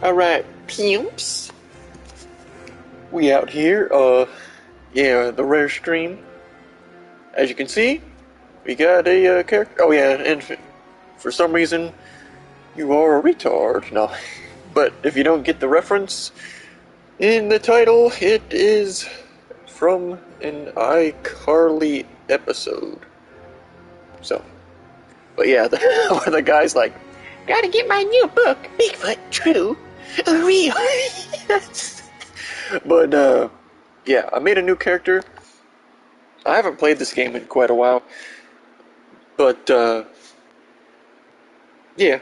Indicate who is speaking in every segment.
Speaker 1: Alright, pimps. We out here, yeah, the rare stream. As you can see, we got a character. Oh yeah, and for some reason, you are a retard. No. But if you don't get the reference in the title, it is from an iCarly episode. So, but yeah, the guy's like, gotta get my new book, Bigfoot True, Real. But, yeah, I made a new character. I haven't played this game in quite a while. But, yeah.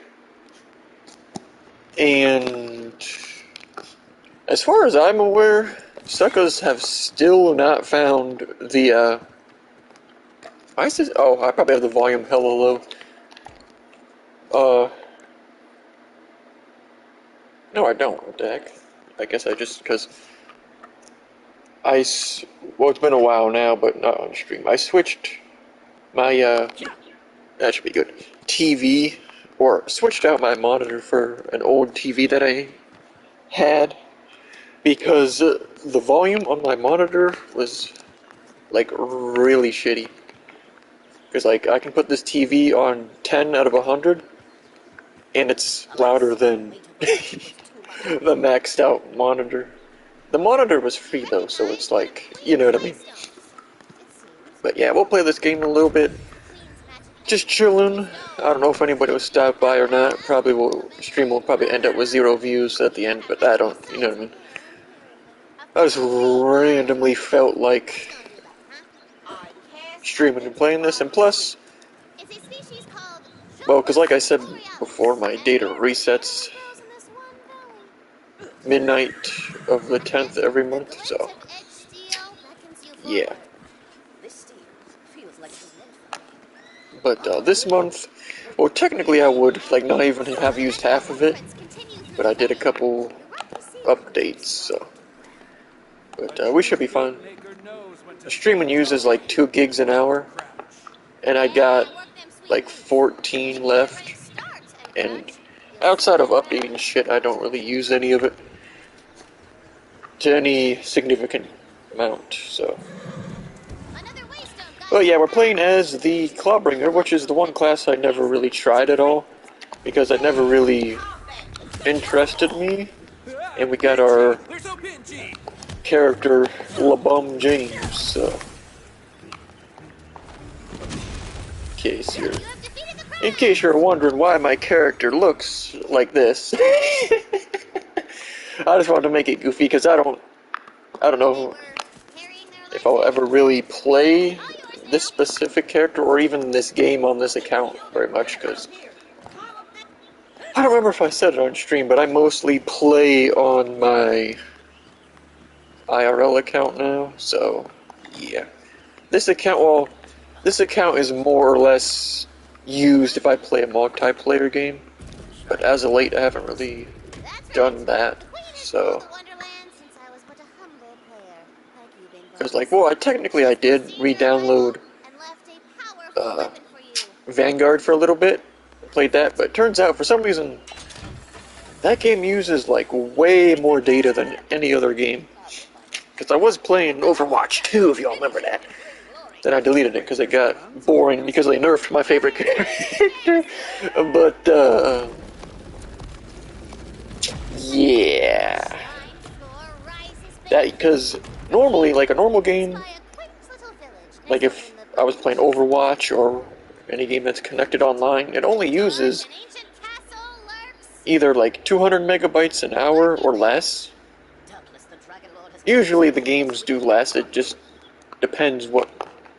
Speaker 1: And as far as I'm aware, suckers have still not found the, I probably have the volume hella low. No, I don't. What the heck? I guess I just, because well, it's been a while now, but not on stream. I switched my, that should be good, TV, or switched out my monitor for an old TV that I had, because the volume on my monitor was, like, really shitty. Because, like, I can put this TV on 10 out of 100, and it's louder than the maxed out monitor. The monitor was free though, so it's like, you know what I mean. But yeah, we'll play this game in a little bit. Just chilling. I don't know if anybody will stop by or not. Stream will probably end up with 0 views at the end, but I don't, you know what I mean. I just randomly felt like streaming and playing this, and plus, well, because like I said before, my data resets midnight of the 10th every month, so yeah. But this month, well, technically I would like not even have used half of it, but I did a couple updates, so. But we should be fine. The streaming uses like 2 gigs an hour, and I got like 14 left, and outside of updating shit, I don't really use any of it to any significant amount, so. But yeah, we're playing as the Clawbringer, which is the one class I never really tried at all, because it never really interested me, and we got our character, LeBum James, so. In case you're wondering why my character looks like this. I just wanted to make it goofy because I don't know if I'll ever really play this specific character or even this game on this account very much, because I don't remember if I said it on stream, but I mostly play on my IRL account now, so yeah. This account is more or less used if I play a multiplayer game, but as of late I haven't really done that. So, because like, well, technically I did re-download Vanguard for a little bit, played that, but it turns out for some reason that game uses like way more data than any other game. Because I was playing Overwatch 2, if y'all remember that. Then I deleted it because it got boring because they nerfed my favorite character. But yeah, because normally, like a normal game, like if I was playing Overwatch or any game that's connected online, it only uses either like 200 megabytes an hour or less. Usually the games do less, it just depends what,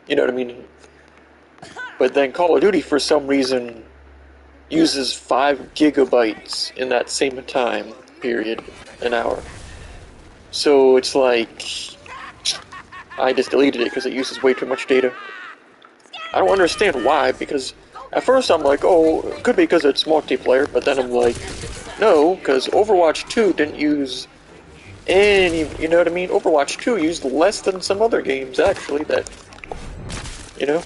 Speaker 1: you know what I mean. But then Call of Duty for some reason uses 5 gigabytes in that same time period, an hour. So it's like, I just deleted it because it uses way too much data. I don't understand why, because at first I'm like, oh, it could be because it's multiplayer, but then I'm like, no, because Overwatch 2 didn't use any, you know what I mean? Overwatch 2 used less than some other games, actually, that, you know?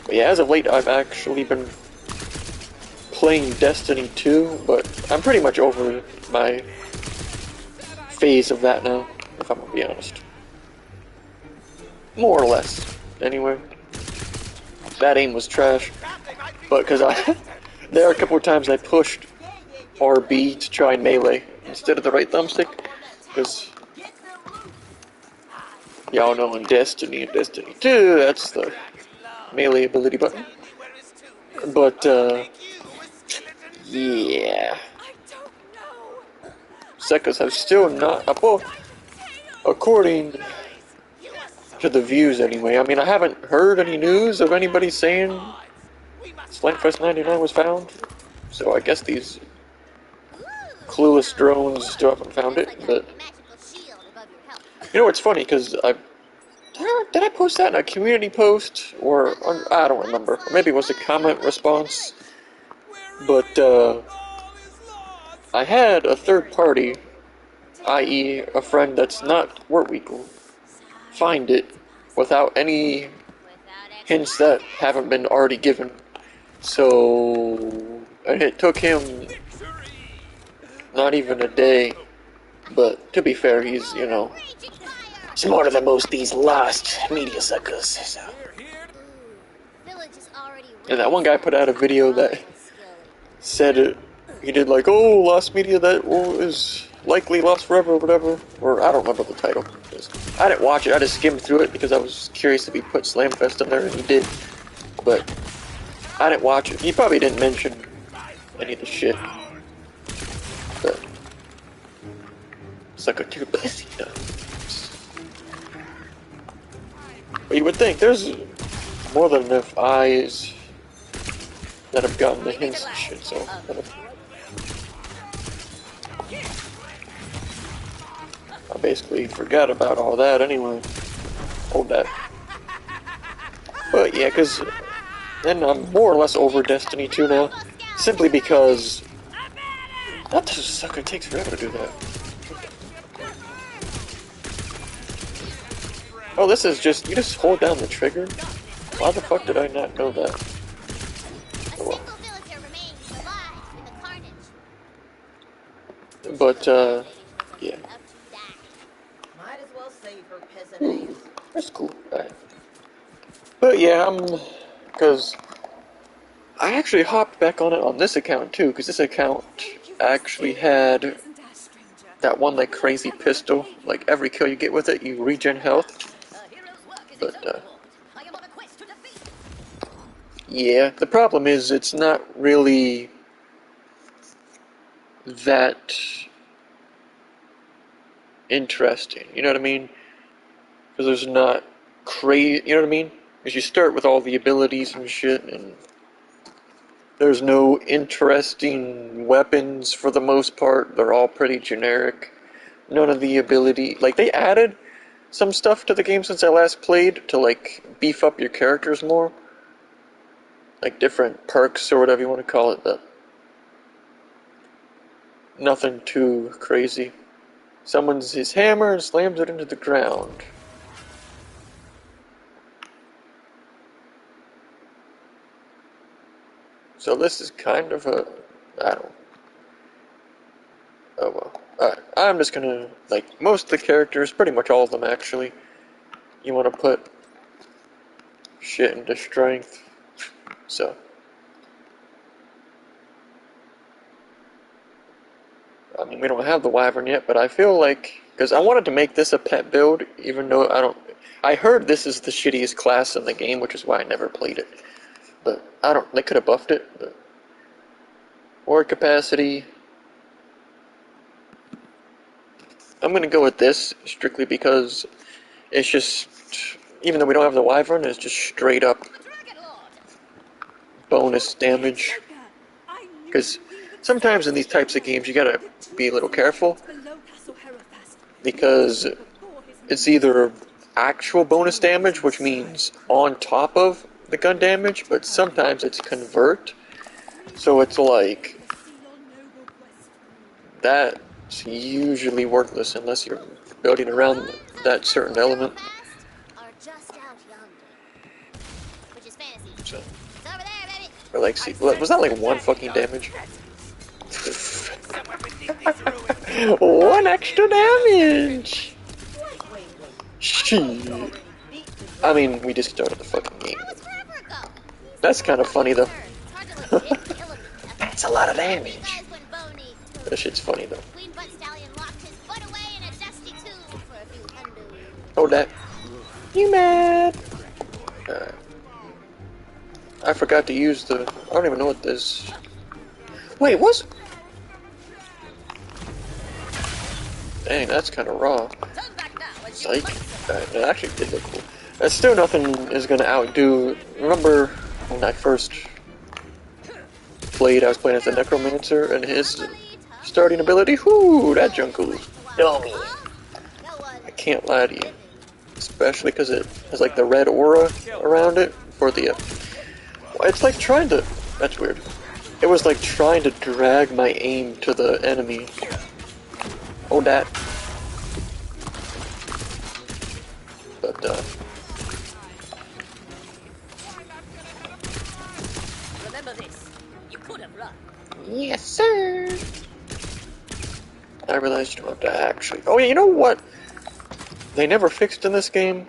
Speaker 1: But yeah, as of late I've actually been playing Destiny 2, but I'm pretty much over my phase of that now, if I'm gonna be honest. More or less, anyway. That aim was trash, but because there are a couple of times I pushed RB to try and melee instead of the right thumbstick, because y'all know in Destiny and Destiny 2, that's the melee ability button. But, yeah. Sekkas have still not, well, according to the views anyway. I mean, I haven't heard any news of anybody saying Slantfest 99 was found, so I guess these clueless drones still haven't found it, but you know what's funny, because did I post that in a community post, or I don't remember, or maybe it was a comment response, but I had a third party, i.e. a friend that's not Warweekle, find it without any hints that haven't been already given. So, and it took him not even a day, but to be fair, he's, you know, smarter than most these lost media suckers. So. And that one guy put out a video that said it, he did like, oh, lost media that is likely lost forever or whatever, or I don't remember the title. I didn't watch it, I just skimmed through it because I was curious if he put Slamfest in there, and he did, but I didn't watch it. He probably didn't mention any of the shit, but sucker too busy. But you would think there's more than enough eyes that have gotten the hints and shit, so I basically forgot about all that anyway. Hold that. But yeah, because then I'm more or less over Destiny 2 now, simply because that sucker takes forever to do that. Oh, this is just, you just hold down the trigger? Why the fuck did I not know that? Oh, well. But, yeah. Ooh, that's cool. Right. But yeah, because I actually hopped back on it on this account too, because this account actually had that one like crazy pistol. Like every kill you get with it, you regen health. But yeah, the problem is it's not really that interesting. You know what I mean? Because there's not crazy. You know what I mean? Because you start with all the abilities and shit, and there's no interesting weapons for the most part. They're all pretty generic. None of the ability, like they added some stuff to the game since I last played to like beef up your characters more, like different perks or whatever you want to call it, but nothing too crazy. Summons his hammer and slams it into the ground. So this is kind of a, I don't, oh well. Alright, I'm just gonna, like, most of the characters, pretty much all of them actually, you want to put shit into strength, so. I mean, we don't have the Wyvern yet, but I feel like, because I wanted to make this a pet build, even though I heard this is the shittiest class in the game, which is why I never played it. But, they could have buffed it, but. Ward capacity. I'm gonna go with this, strictly because it's just, even though we don't have the Wyvern, it's just straight up bonus damage. Because sometimes in these types of games you gotta be a little careful, because it's either actual bonus damage, which means on top of the gun damage, but sometimes it's convert, so it's like, that's usually worthless unless you're building around that certain element. So, or like, see, was that like one fucking damage? One extra damage! Shit. I mean, we just started the fucking game. That's kind of funny though. That's a lot of damage. That shit's funny though. Hold that. You mad? I forgot to use the... I don't even know what this... Wait, what's... Dang, that's kind of raw. Psych. It actually did look cool. Still nothing is gonna outdo... Remember when I first played, I was playing as a Necromancer, and his starting ability? Whoo, that jungle is dummy. I can't lie to you. Especially because it has like the red aura around it for the... it's like trying to... That's weird. It was like trying to drag my aim to the enemy. Oh, that. But,
Speaker 2: Remember this. You could have run.
Speaker 1: yes, sir! I realized you have to actually... Oh, yeah, you know what? They never fixed in this game?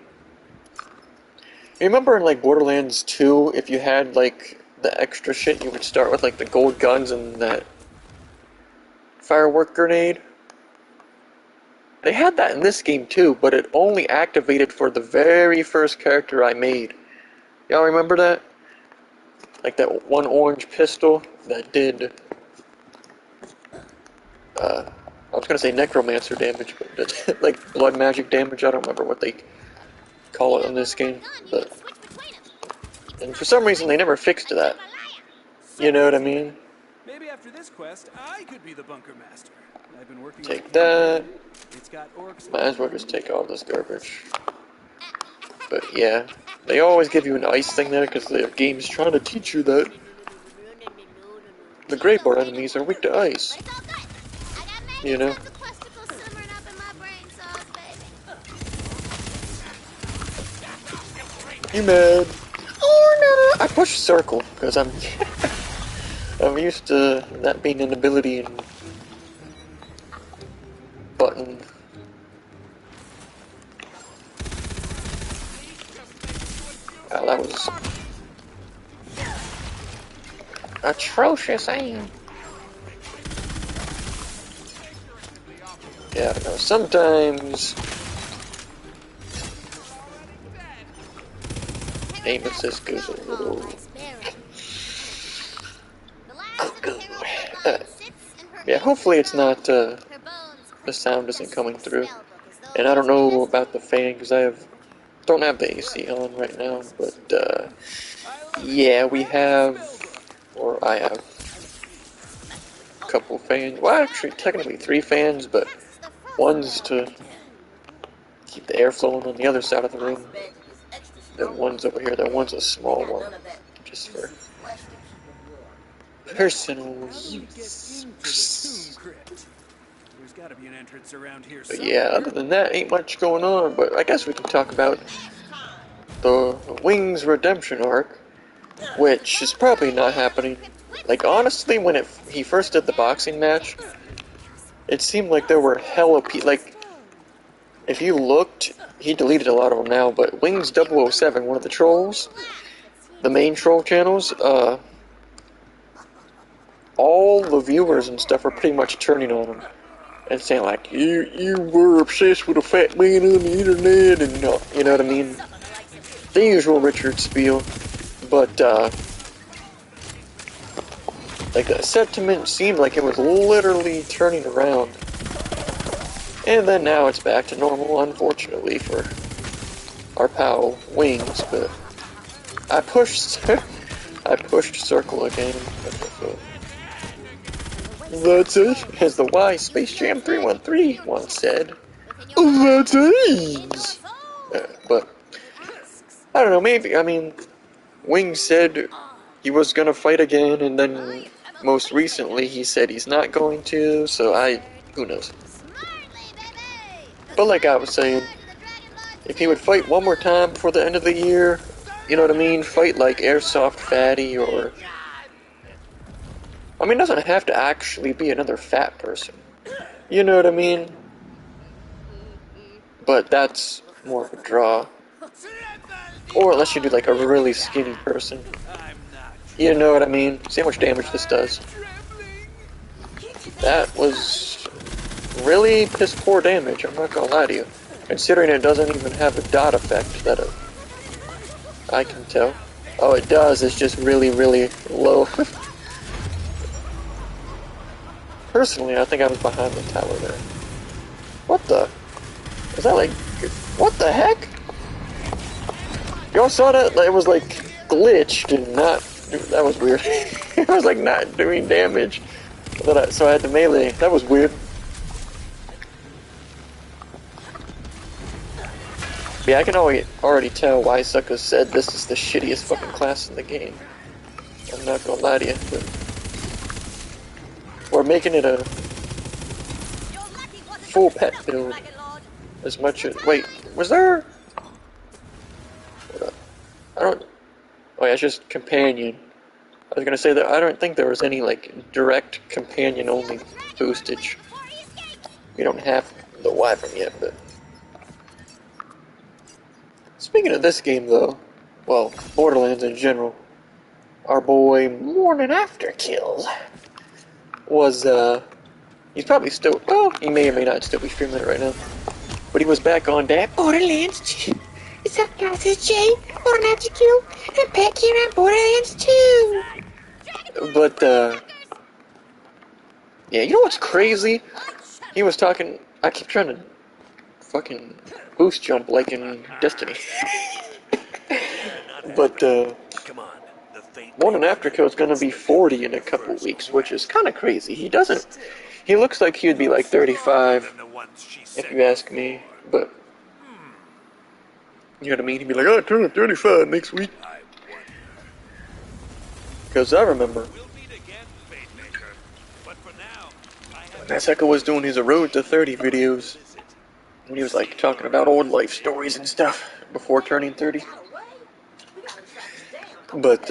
Speaker 1: You remember in, like, Borderlands 2, if you had, like, the extra shit, you would start with, like, the gold guns and that firework grenade? They had that in this game, too, but it only activated for the very first character I made. Y'all remember that? Like that one orange pistol that did, I was gonna say necromancer damage, but like blood magic damage, I don't remember what they call it in this game, but... And for some reason they never fixed that. You know what I mean?
Speaker 3: Maybe after this quest, I could be the bunker master. I've been working
Speaker 1: Take that.
Speaker 3: It's got orcs.
Speaker 1: Might as well just take all this garbage. But yeah, they always give you an ice thing there because the game's trying to teach you that the Great Bar enemies are weak to ice. You know? You mad? Oh no! I pushed circle because I'm I'm used to that being an ability in button. Wow, that was atrocious aim. Yeah, I know. Sometimes aim assist goes a little. Yeah, hopefully it's not. The sound isn't coming through, and I don't know about the fan because don't have the AC on right now. But yeah, we have, or I have, a couple fans. Well, actually, technically 3 fans, but one's to keep the air flowing on the other side of the room. The one's over here. That one's a small one, just for personal use.
Speaker 3: There's gotta be an entrance around here.
Speaker 1: But yeah, other than that, ain't much going on. But I guess we can talk about the Wings Redemption arc, which is probably not happening. Like, honestly, when he first did the boxing match, it seemed like there were hella people. Like, if you looked, he deleted a lot of them now, but Wings 007, one of the trolls, the main troll channels, all the viewers and stuff are pretty much turning on him and saying like, you were obsessed with a fat man on the internet, and you know what I mean? The usual Richard spiel. But like the sentiment seemed like it was literally turning around, and then now it's back to normal, unfortunately for our pal Wings. But I pushed circle again. That's it, as the Y Space Jam 313 once said. That's it! But, I don't know, maybe, I mean, Wings said he was gonna fight again, and then most recently he said he's not going to, so who knows. But like I was saying, if he would fight one more time before the end of the year, you know what I mean, fight like Airsoft Fatty, or... I mean, it doesn't have to actually be another fat person. You know what I mean? But that's more of a draw. Or unless you do like a really skinny person.
Speaker 3: I'm not
Speaker 1: You know what I mean? See how much damage this does.
Speaker 3: trembling.
Speaker 1: That was really piss poor damage, I'm not gonna lie to you. Considering it doesn't even have a dot effect that I can tell. Oh, it does, it's just really, really low. Personally, I think I was behind the tower there. What the? Was that like... What the heck? Y'all saw that? It was like glitched and not... That was weird. It was like not doing damage. So I had to melee. That was weird. Yeah, I can already tell why Sucka said this is the shittiest fucking class in the game. I'm not gonna lie to you, but... We're making it a full pet build. As much as... Wait, was there... I don't... Oh yeah, it's just companion. I was gonna say that I don't think there was any, like, direct companion-only boostage. We don't have the Wyvern yet, but... Speaking of this game, though, well, Borderlands in general, our boy Morning After Kill was, he's probably still, well, he may or may not still be streaming it right now, but he was back on that Borderlands 2. What's up, guys? It's Jay, Morning After Kill, and I'm back here on Borderlands 2. But, yeah, you know what's crazy? He was talking, I keep trying to fucking boost jump like in Destiny. But, Morning After Kill is gonna be 40 in a couple weeks, which is kinda crazy. He looks like he'd be like 35, if you ask me, but, you know what I mean? He'd be like, oh, I turn 35 next week. Because I remember, Masaka was doing his Road to 30 videos, when he was like talking about old life stories and stuff, before turning 30. But,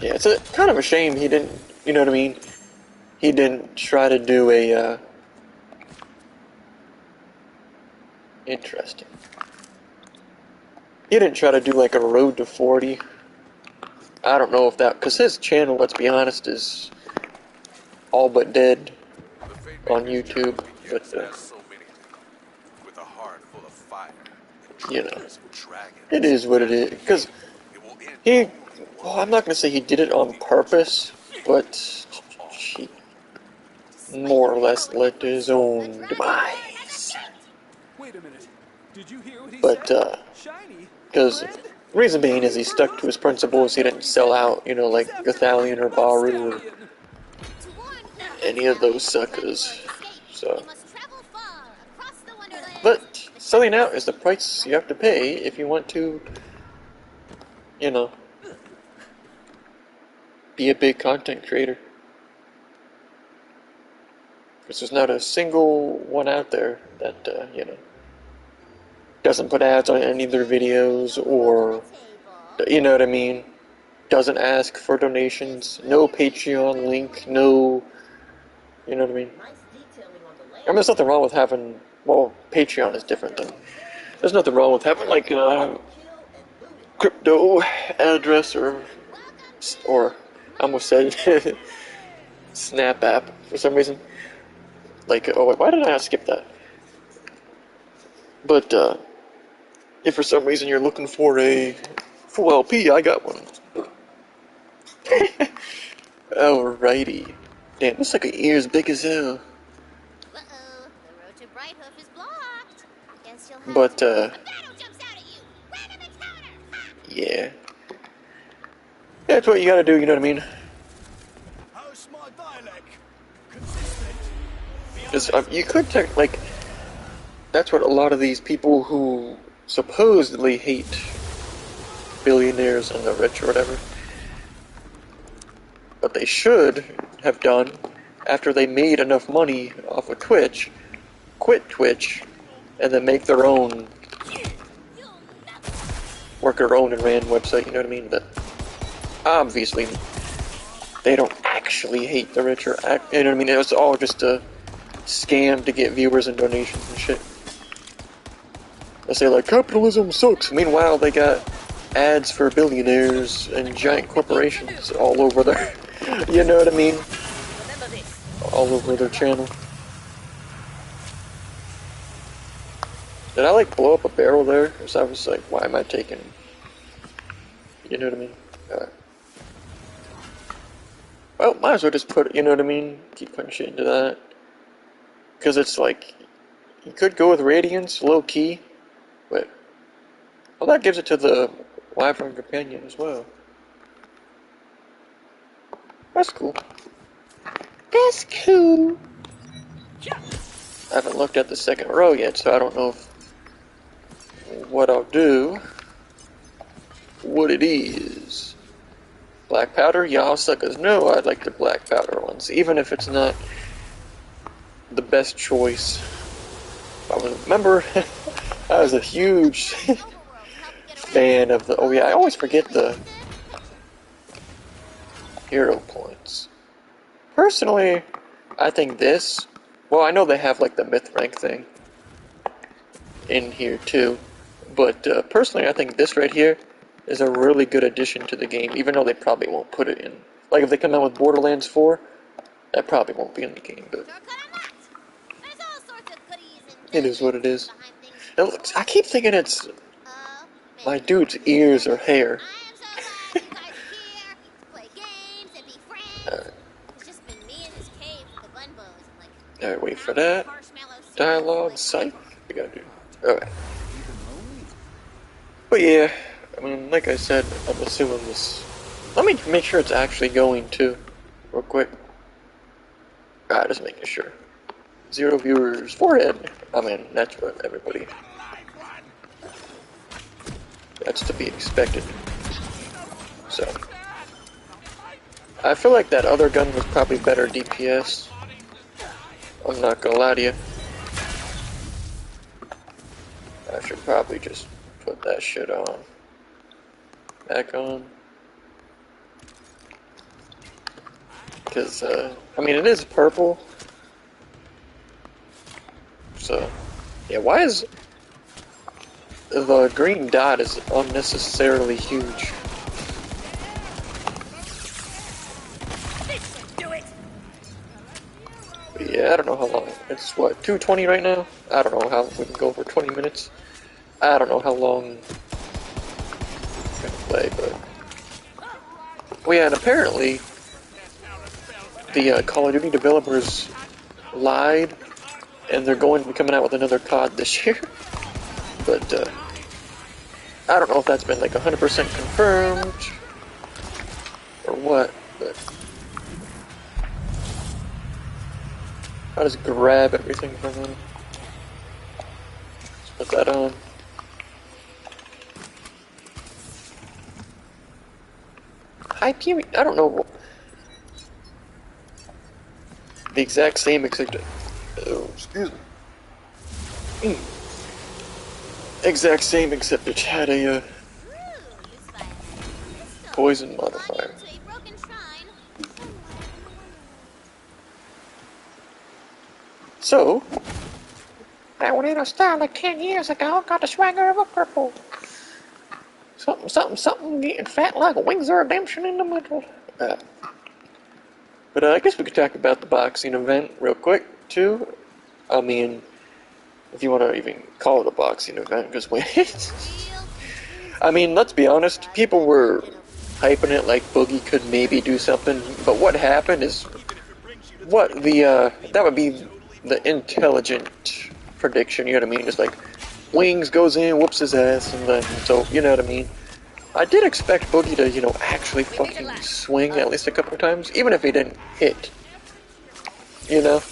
Speaker 1: yeah, it's kind of a shame he didn't, you know what I mean? He didn't try to do a, interesting. He didn't try to do like a Road to 40. I don't know if that, because his channel, let's be honest, is all but dead on YouTube. But, you know, it is what it is. Because he, well, I'm not going to say he did it on purpose, but he more or less led to his own demise.
Speaker 3: Wait a minute. Did you hear what he
Speaker 1: But,
Speaker 3: said? Shiny.
Speaker 1: because the reason being is he stuck to his principles. He didn't sell out, you know, like Gothalion or Baru or any of those suckers. So, but selling out is the price you have to pay if you want to, you know, be a big content creator. Because there's not a single one out there that, you know, doesn't put ads on any of their videos, or, you know what I mean, doesn't ask for donations, no Patreon link, no, you know what I mean. I mean, there's nothing wrong with having, well, Patreon is different than, there's nothing wrong with having, like, crypto address, or I almost said, Snap app, for some reason. Like, oh wait, why did I skip that? But, if for some reason you're looking for a full LP, I got one. Alrighty. Damn, this like an ear as big as hell.
Speaker 2: Uh-oh, the road to Brighthoof is blocked. Guess you'll have
Speaker 1: But,
Speaker 2: to... A battle jumps out at you! Random encounter!
Speaker 1: yeah. That's what you gotta do, you know what I mean?
Speaker 3: How's my dialect? Consistent.
Speaker 1: Because you could, like, that's what a lot of these people who supposedly hate billionaires and the rich or whatever, what they should have done after they made enough money off of Twitch, quit Twitch, and then make their own, work their own and ran website, you know what I mean? But obviously, they don't actually hate the rich or you know what I mean? It was all just a scam to get viewers and donations and shit. They say like capitalism sucks. Meanwhile, they got ads for billionaires and giant corporations all over their, you know what I mean? All over their channel. Did I like blow up a barrel there? Because I was like, why am I taking? You know what I mean? Well, might as well just put, you know what I mean? Keep putting shit into that. Because it's like, you could go with Radiance, low key, but, well, that gives it to the Wyvern Companion as well. That's cool. That's cool. I haven't looked at the second row yet, so I don't know what I'll do. What it is. Black powder? Y'all suckers know I like the black powder ones, even if it's not the best choice. Remember, I was a huge fan of the. Oh yeah, I always forget the hero points. Personally, I think this. Well, I know they have like the myth rank thing in here too, but personally, I think this right here is a really good addition to the game, even though they probably won't put it in. Like if they come out with Borderlands 4, that probably won't be in the game, but it is what it is. It looks, I keep thinking it's my dude's ears or hair. Alright, wait for that. Dialogue, psych. We gotta do. Alright. But yeah, I mean, like I said, I'm assuming this. Let me make sure it's actually going to, real quick. Alright, just making sure. 0 viewers, forehead. I mean, that's what everybody. That's to be expected. So. I feel like that other gun was probably better DPS. I'm not gonna lie to you. I should probably just put that shit on. Back on. Because, I mean, it is purple. So, yeah, why is the green dot is unnecessarily huge? But yeah, I don't know how long. It's what, 2:20 right now? I don't know how we can go for 20 minutes. I don't know how long I'm gonna play, but. Well, yeah, and apparently the Call of Duty developers lied, and they're going to be coming out with another COD this year. But I don't know if that's been like 100% confirmed or what. But I'll just grab everything from them. Let's put that on. Hyperion, I don't know. The exact same except. Oh, excuse me. Exact same except it had a poison modifier. So, I went in a style like 10 years ago, got the swagger of a purple. Something, something, something, getting fat like wings of redemption in the middle. But I guess we could talk about the boxing event real quick, too. I mean, if you want to even call it a boxing event, because when I mean, let's be honest, people were hyping it like Boogie could maybe do something, but what happened is, that would be the intelligent prediction, you know what I mean? It's like, Wings goes in, whoops his ass, and then, so, you know what I mean? I did expect Boogie to, you know, actually fucking swing at least a couple of times, even if he didn't hit. You know?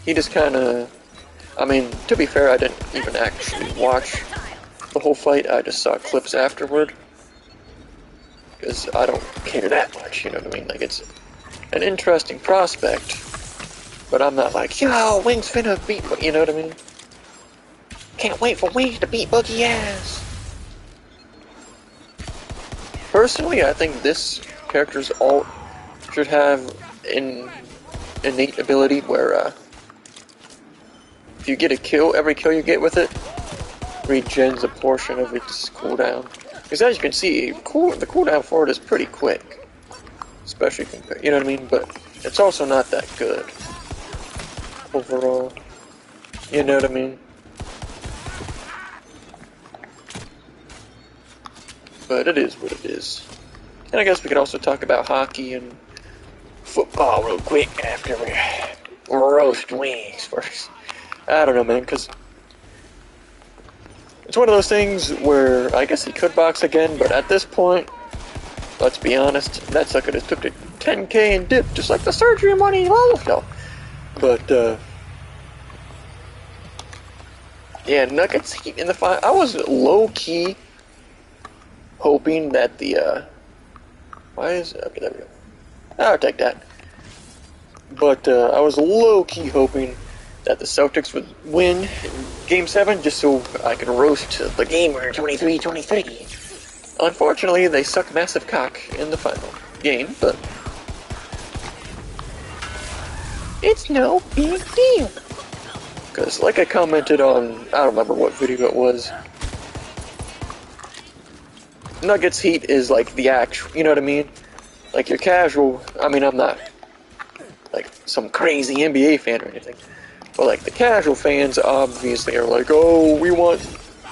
Speaker 1: He just kinda, I mean, to be fair, I didn't even actually watch the whole fight, I just saw clips afterward. Because I don't care that much, you know what I mean? Like, it's an interesting prospect, but I'm not like, yo, Wings finna beat, you know what I mean? Can't wait for Wings to beat Boogie ass. Personally, I think this character's ult should have an innate ability where if you get a kill, every kill you get with it regens a portion of its cooldown. Because as you can see, the cooldown for it is pretty quick, especially compared, you know what I mean? But it's also not that good overall. You know what I mean? But it is what it is. And I guess we could also talk about hockey and football real quick after we roast wings first. I don't know, man, because it's one of those things where I guess he could box again, but at this point, let's be honest, that sucker just took the 10K and dipped, just like the surgery money. No. But, yeah, Nuggets Heat in the final. I was low-key hoping that the, okay, there we go. I'll take that. But, I was low-key hoping that the Celtics would win Game 7 just so I could roast the gamer 23-23. Unfortunately, they sucked massive cock in the final game, but it's no big deal. Because, like I commented on, I don't remember what video it was, Nuggets Heat is like the actual, you know what I mean? Like your casual, I mean, I'm not like some crazy NBA fan or anything, but like the casual fans obviously are like, oh, we want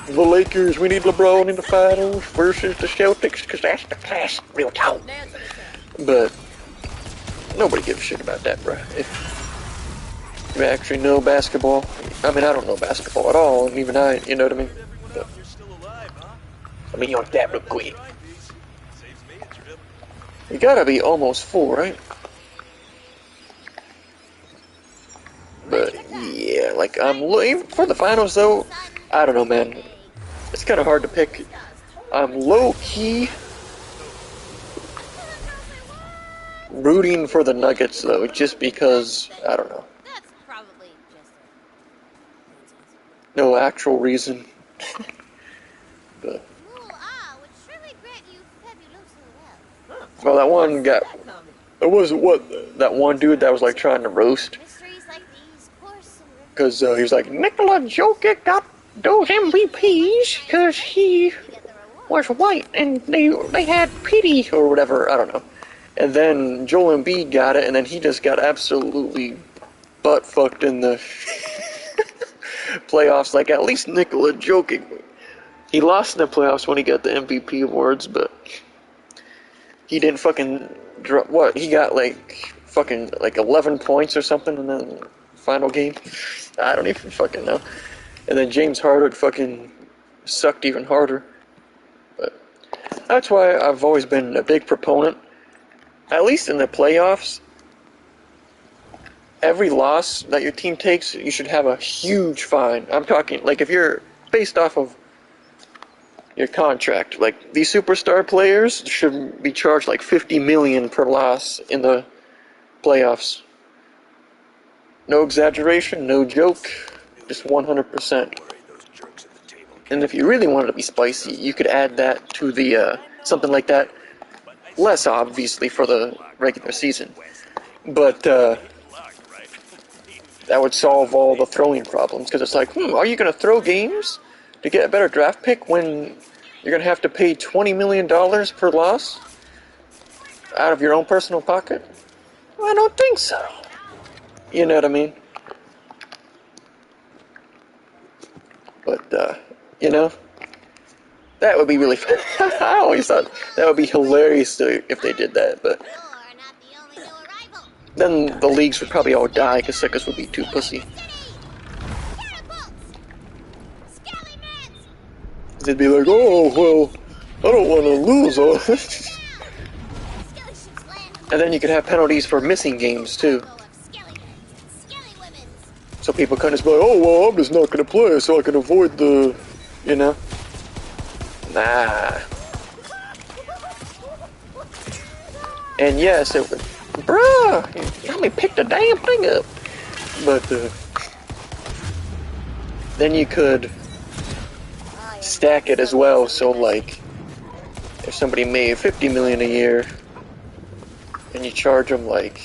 Speaker 1: the Lakers, we need LeBron in the finals versus the Celtics because that's the class, real talk. But nobody gives a shit about that, bruh. If you actually know basketball, I mean, I don't know basketball at all, and even I, you know what I mean? But, let me yank that real quick. You gotta be almost full, right? But yeah, like I'm looking for the finals though. I don't know, man. It's kind of hard to pick. I'm low key rooting for the Nuggets though, just because I don't know.
Speaker 2: That's probably just
Speaker 1: No actual reason. But
Speaker 2: would surely grant you fabuloso well.
Speaker 1: well, that one got. It was what that one dude that was like trying to roast.
Speaker 2: Mysteries like these course and
Speaker 1: Because he was like, Nikola Jokic got those MVPs because he was white and they had pity or whatever, I don't know. And then Joel Embiid got it, and then he just got absolutely butt-fucked in the playoffs. Like, at least Nikola Jokic, he lost in the playoffs when he got the MVP awards, but he didn't fucking drop, what, he got like fucking like 11 points or something in the final game. I don't even fucking know. And then James Harden fucking sucked even harder. But that's why I've always been a big proponent, at least in the playoffs, every loss that your team takes, you should have a huge fine. I'm talking, like, if you're based off of your contract, like, these superstar players should be charged like $50 million per loss in the playoffs. No exaggeration, no joke, just 100%. And if you really wanted to be spicy, you could add that to the, something like that. Less, obviously, for the regular season. But, that would solve all the throwing problems, because it's like, are you going to throw games to get a better draft pick when you're going to have to pay $20 million per loss out of your own personal pocket? I don't think so. You know what I mean? But, you know, that would be really fun. I always thought that would be hilarious if they did that, but
Speaker 2: you're not the only new arrival.
Speaker 1: then the leagues would probably all die because suckers would be too pussy.
Speaker 2: Catapults! Scallyman's!
Speaker 1: They'd be like, oh, well, I don't want to lose all this.
Speaker 2: Skelly ships land
Speaker 1: And then you could have penalties for missing games, too.
Speaker 2: of Skellymen's and Skellywomen's.
Speaker 1: So people couldn't just be like, oh, well, I'm just not going to play so I can avoid the, you know? Nah. And yes, it would, bruh, you got me pick the damn thing up. But, then you could stack it as well, so like, if somebody made $50 million a year, and you charge them like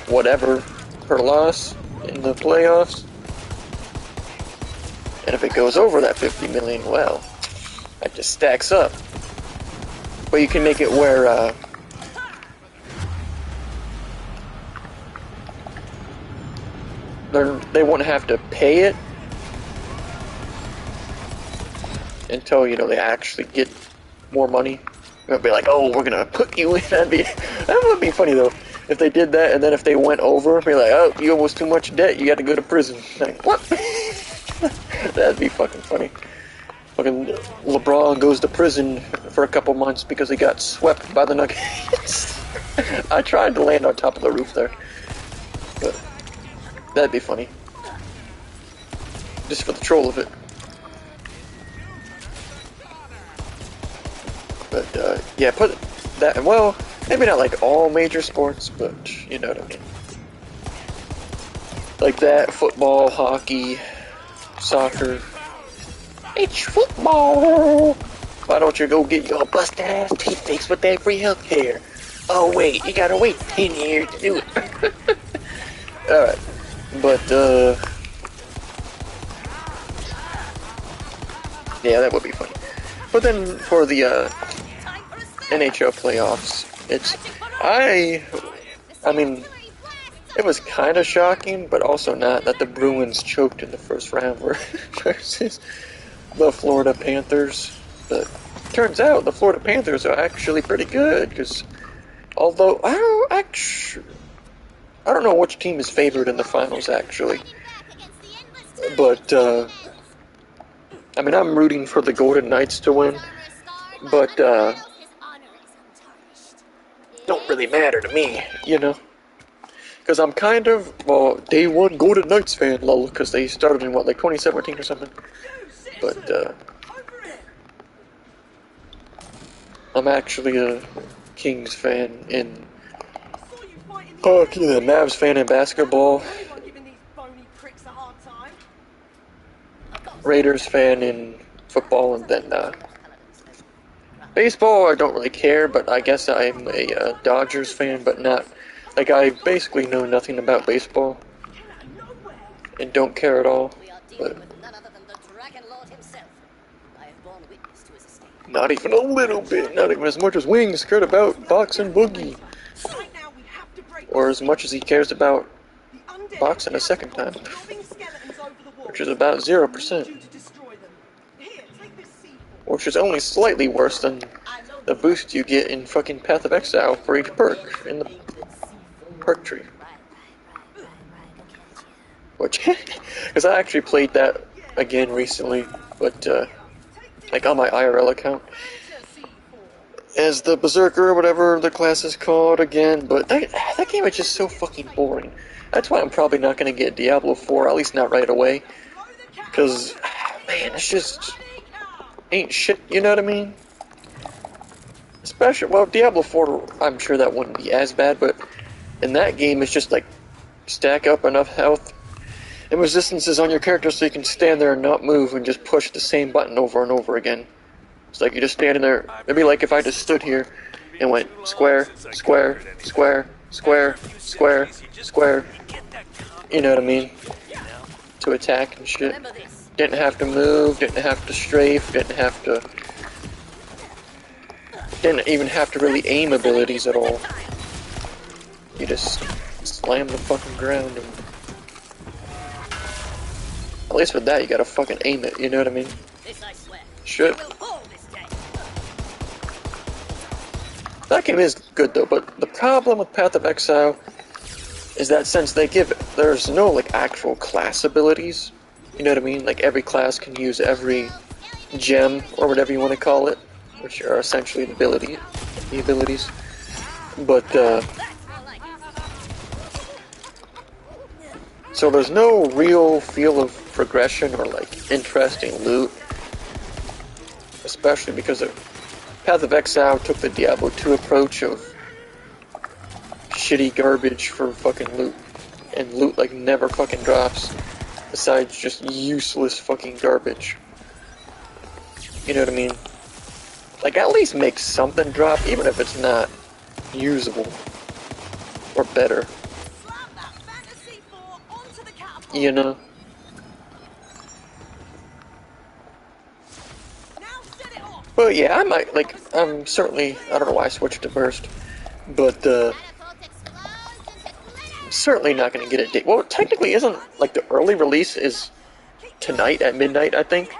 Speaker 1: whatever per loss in the playoffs. And if it goes over that 50 million, well, that just stacks up. But you can make it where they won't have to pay it until, you know, they actually get more money. They'll be like, oh, we're gonna put you in. That would be funny though, if they did that, and then if they went over, be like, oh, you almost too much debt, you got to go to prison. Like, what? That'd be fucking funny. Fucking LeBron goes to prison for a couple months because he got swept by the Nuggets. I tried to land on top of the roof there, but that'd be funny. Just for the troll of it. But, yeah, put that, well, maybe not like all major sports, but you know what I mean. Like that, football, hockey, soccer. It's football! Why don't you go get your busted ass teeth fixed with that free healthcare? Oh wait, you gotta wait 10 years to do it. Alright, but, yeah, that would be funny. But then, for the, NHL playoffs, I mean, it was kind of shocking, but also not, that the Bruins choked in the first round versus the Florida Panthers. But turns out the Florida Panthers are actually pretty good, because although I don't know which team is favored in the finals actually, but I mean, I'm rooting for the Golden Knights to win, but don't really matter to me, you know. Because I'm kind of, well, day one Golden Knights fan, lol, because they started in, what, like 2017 or something? But, I'm actually a Kings fan in hockey, the Mavs fan in basketball, Raiders fan in football, and then, baseball, I don't really care, but I guess I'm a Dodgers fan, but not, like, I basically know nothing about baseball, and don't care at all, but not even a little bit, not even as much as Wings cared about boxing Boogie, or as much as he cares about boxing a second time, which is about 0%. Which is only slightly worse than the boost you get in fucking Path of Exile for each perk in the perk tree. Which, because I actually played that again recently, but like on my IRL account, as the Berserker or whatever the class is called again, but that game is just so fucking boring. That's why I'm probably not going to get Diablo 4, at least not right away, because, man, it's just ain't shit, you know what I mean? Especially, well, Diablo 4, I'm sure that wouldn't be as bad, but in that game, it's just like, stack up enough health and resistances on your character so you can stand there and not move and just push the same button over and over again. It's like you're just standing there. It'd be like if I just stood here and went square, square, square, square, square, square, you know what I mean? To attack and shit. Didn't have to move, didn't have to strafe, didn't even have to really aim abilities at all. You just slam the fucking ground and... At least with that, you gotta fucking aim it, you know what I mean? Shit. That game is good though, but the problem with Path of Exile is that since there's no like actual class abilities, you know what I mean? Like every class can use every gem, or whatever you want to call it, which are essentially the abilities. But, so there's no real feel of progression or like interesting loot. Especially because Path of Exile took the Diablo 2 approach of shitty garbage for fucking loot. And loot like never fucking drops. Besides just useless fucking garbage. You know what I mean? Like, at least make something drop, even if it's not usable. or better. You know? But yeah, I might, like, I'm certainly, I don't know why I switched to Burst, but,
Speaker 2: Catapult explodes into glitter.
Speaker 1: certainly not gonna get a date. Well, technically isn't, like, the early release is tonight at midnight, I think.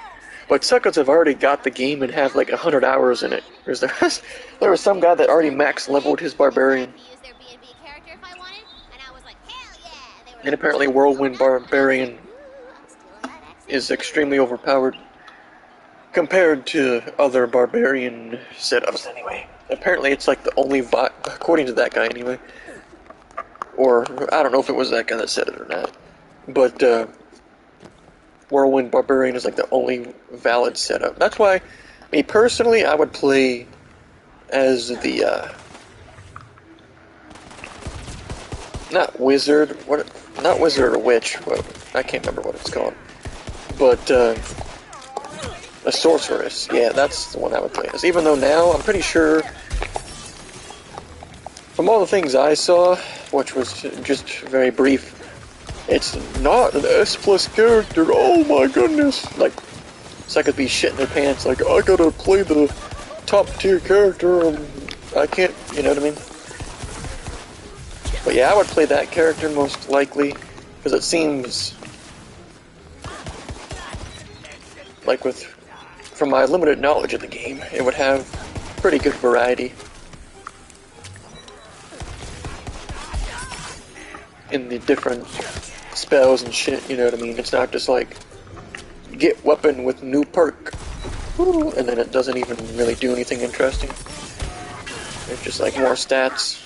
Speaker 1: But suckers have already got the game and have, like, 100 hours in it. There was some guy that already max leveled his Barbarian.
Speaker 2: Use their B&B character if I wanted, and I was like, hell yeah. They were
Speaker 1: And
Speaker 2: like,
Speaker 1: apparently Whirlwind Barbarian
Speaker 2: ooh, I'm stealing that accent.
Speaker 1: is extremely overpowered compared to other Barbarian setups anyway. Apparently it's like the only according to that guy anyway. Or, I don't know if it was that guy that said it or not. But, Whirlwind Barbarian is like the only valid setup. That's why, me personally, I would play as the, not Wizard, not Wizard or Witch, I can't remember what it's called. But, a Sorceress, yeah, that's the one I would play as. Even though now, I'm pretty sure, from all the things I saw, which was just very brief, it's not an S+ character, oh my goodness! Like, it's like I'd be shitting their pants, like, I gotta play the top tier character, I can't, you know what I mean? But yeah, I would play that character most likely, because it seems like from my limited knowledge of the game, it would have pretty good variety in the different spells and shit, you know what I mean? It's not just like, get weapon with new perk, and then it doesn't even really do anything interesting. It's just like more stats.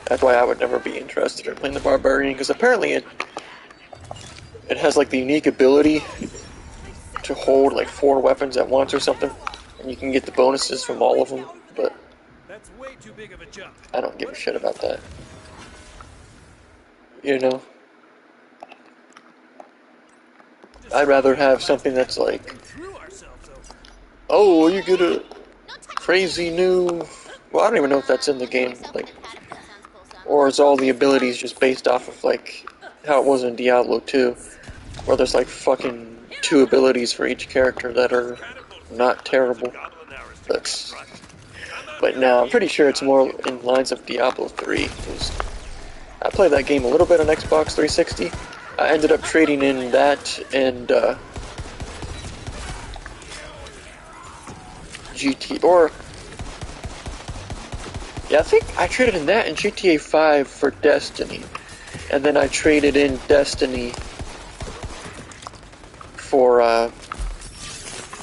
Speaker 1: That's why I would never be interested in playing the Barbarian, because apparently it has like the unique ability to hold like 4 weapons at once or something, and you can get the bonuses from all of them, but
Speaker 3: That's way too big of a jump.
Speaker 1: I don't give a shit about that. You know? I'd rather have something that's like,
Speaker 3: Threw ourselves over.
Speaker 1: oh, you get a crazy new... Well, I don't even know if that's in the game, like, or is all the abilities just based off of like how it was in Diablo 2, where there's like fucking 2 abilities for each character that are not terrible. But no, I'm pretty sure it's more in lines of Diablo 3, because I played that game a little bit on Xbox 360. I ended up trading in that and yeah, I think I traded in that and GTA 5 for Destiny, and then I traded in Destiny for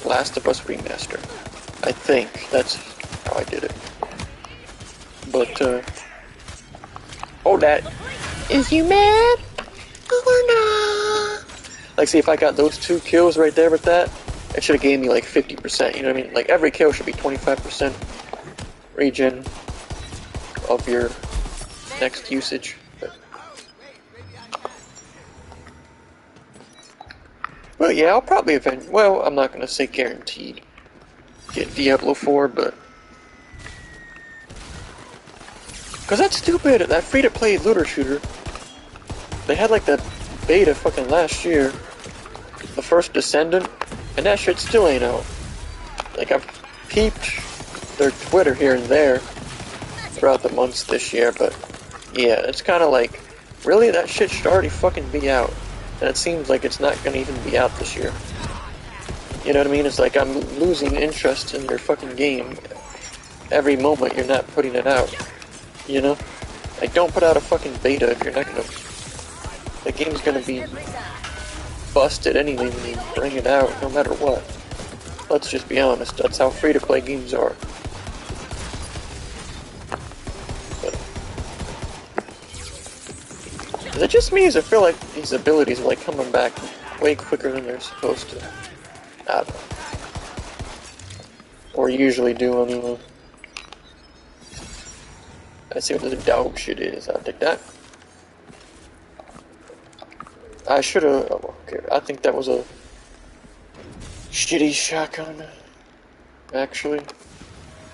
Speaker 1: Last of Us Remaster. I think that's how I did it. But oh, that is you mad or not? Like, see, if I got those 2 kills right there with that, it should have gave me like 50%. You know what I mean? Like every kill should be 25% regen of your next usage. Well, yeah, I'll probably well, I'm not gonna say guaranteed get Diablo 4, but because that's stupid. That free-to-play looter shooter. They had like that beta fucking last year, the first Descendant, and that shit still ain't out. Like, I've peeped their Twitter here and there throughout the months this year, but yeah, it's kind of like, really, that shit should already fucking be out, and it seems like it's not gonna even be out this year. You know what I mean? It's like I'm losing interest in your fucking game every moment you're not putting it out. You know? Like, don't put out a fucking beta if you're not gonna... The game's gonna be busted anyway when you bring it out, no matter what. Let's just be honest, that's how free-to-play games are. Is it just me, as I feel like these abilities are like coming back way quicker than they're supposed to? I don't know. Or usually do anyway. Let's see what this dog shit is. I'll take that. I should've... Oh, okay, I think that was a shitty shotgun. Actually,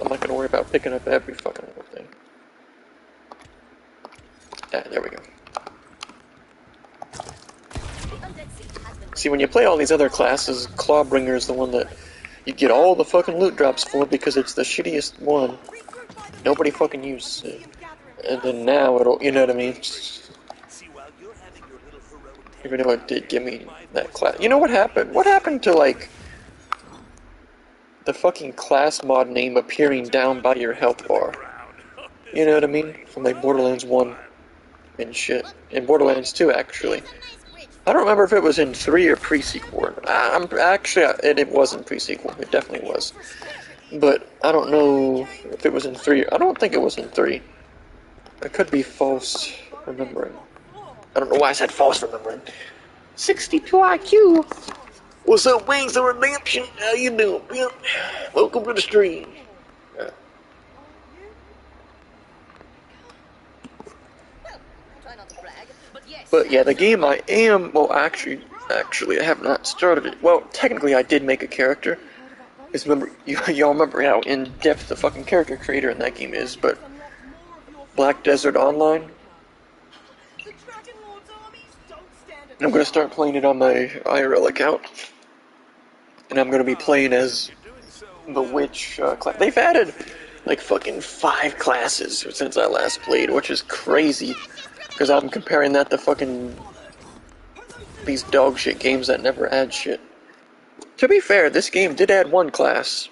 Speaker 1: I'm not gonna worry about picking up every fucking little thing. There we go. See, when you play all these other classes, Clawbringer is the one that you get all the fucking loot drops for because it's the shittiest one. Nobody fucking uses it. And then now it'll, you know what I mean? Even though it did give me that class. You know what happened? What happened to, like, the fucking class mod name appearing down by your health bar? You know what I mean? From like Borderlands 1 and shit. And Borderlands 2, actually. I don't remember if it was in 3 or pre-sequel. It wasn't pre-sequel. It definitely was. But I don't know if it was in 3. I don't think it was in 3. I could be false remembering. I don't know why I said false remembering. 62 IQ. What's up, Wings of Redemption? How you doing, man? Welcome to the stream. But yeah, the game I am, well, actually, I have not started it. Well, technically, I did make a character. Because remember, y'all remember how in-depth the fucking character creator in that game is, but Black Desert Online, I'm going to start playing it on my IRL account. And I'm going to be playing as the witch class. They've added like fucking 5 classes since I last played, which is crazy. Because I'm comparing that to fucking these dog shit games that never add shit. To be fair, this game did add 1 class.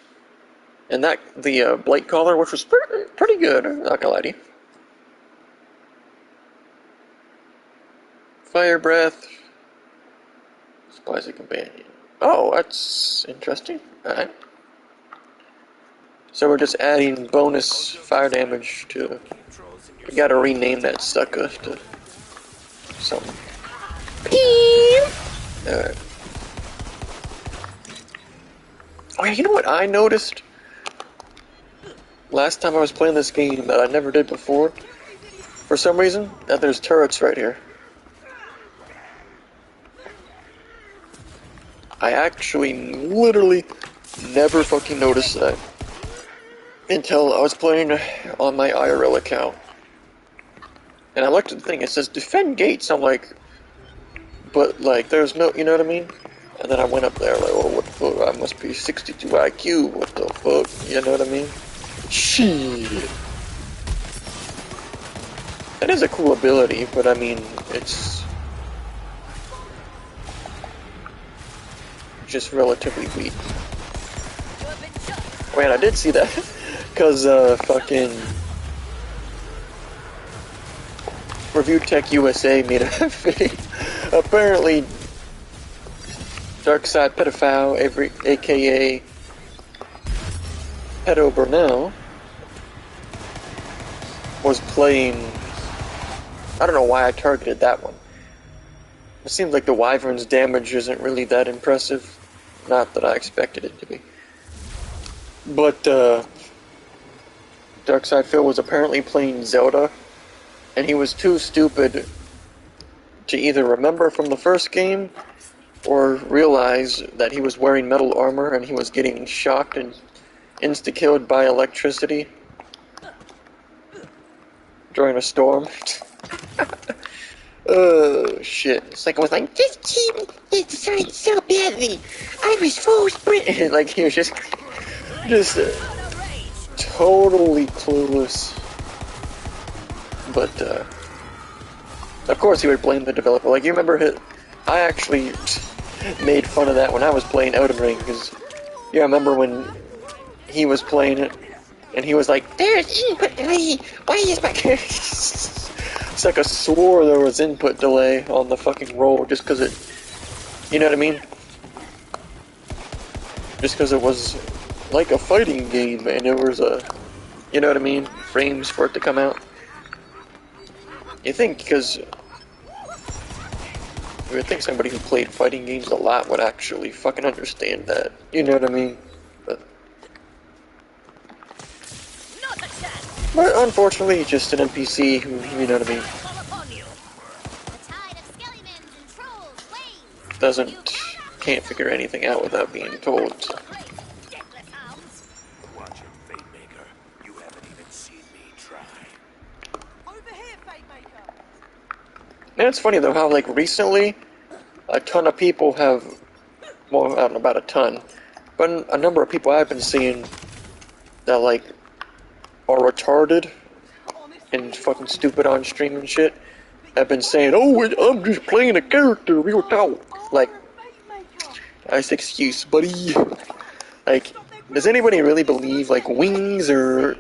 Speaker 1: And that, the Blight Caller, which was pretty good, I'm not gonna lie to you. Fire Breath. Supplies a companion. Oh, that's interesting. Alright. So we're just adding bonus fire damage to... We gotta rename that sucker to something. Alright. Oh yeah, you know what I noticed? Last time I was playing this game that I never did before. For some reason, that there's turrets right here. I actually literally never fucking noticed that until I was playing on my IRL account. And I looked at the thing, it says defend gates. I'm like, but like there's no, you know what I mean? And then I went up there like, oh, what the fuck? I must be 62 IQ. What the fuck? You know what I mean? Shit. That is a cool ability, but I mean, it's just relatively weak. Man, I did see that, because fucking Review Tech USA made a video. Apparently, Darkside Pedophile, aka Pedo Burnell, was playing. I don't know why I targeted that one. It seems like the Wyvern's damage isn't really that impressive. Not that I expected it to be. But, Darkside Phil was apparently playing Zelda, and he was too stupid to either remember from the first game, or realize that he was wearing metal armor and he was getting shocked and insta-killed by electricity during a storm. Oh, shit. It's like, I was like, this team is designed so badly. I was full sprint. Like, he was just totally clueless. But, of course he would blame the developer. Like, you remember, I actually made fun of that when I was playing Elden Ring, because, yeah, I remember when he was playing it, and he was like, there's input delay, why is my character... It's like I swore there was input delay on the fucking roll, just because it... You know what I mean? Just because it was like a fighting game, and it was a... You know what I mean? Frames for it to come out. You think, because... You would think somebody who played fighting games a lot would actually fucking understand that. You know what I mean? But unfortunately, he's just an NPC who, you know what I mean, can't figure anything out without being told. So.
Speaker 4: Watch him, Fatemaker. You haven't even seen me try.
Speaker 5: Over here, Fatemaker.
Speaker 1: And it's funny though how like recently a ton of people have, well, I don't know about a ton, but a number of people I've been seeing that like are retarded and fucking stupid on stream and shit have been saying, "Oh, I'm just playing a character, real talk." Like, nice excuse, buddy. Like, does anybody really believe like Wings or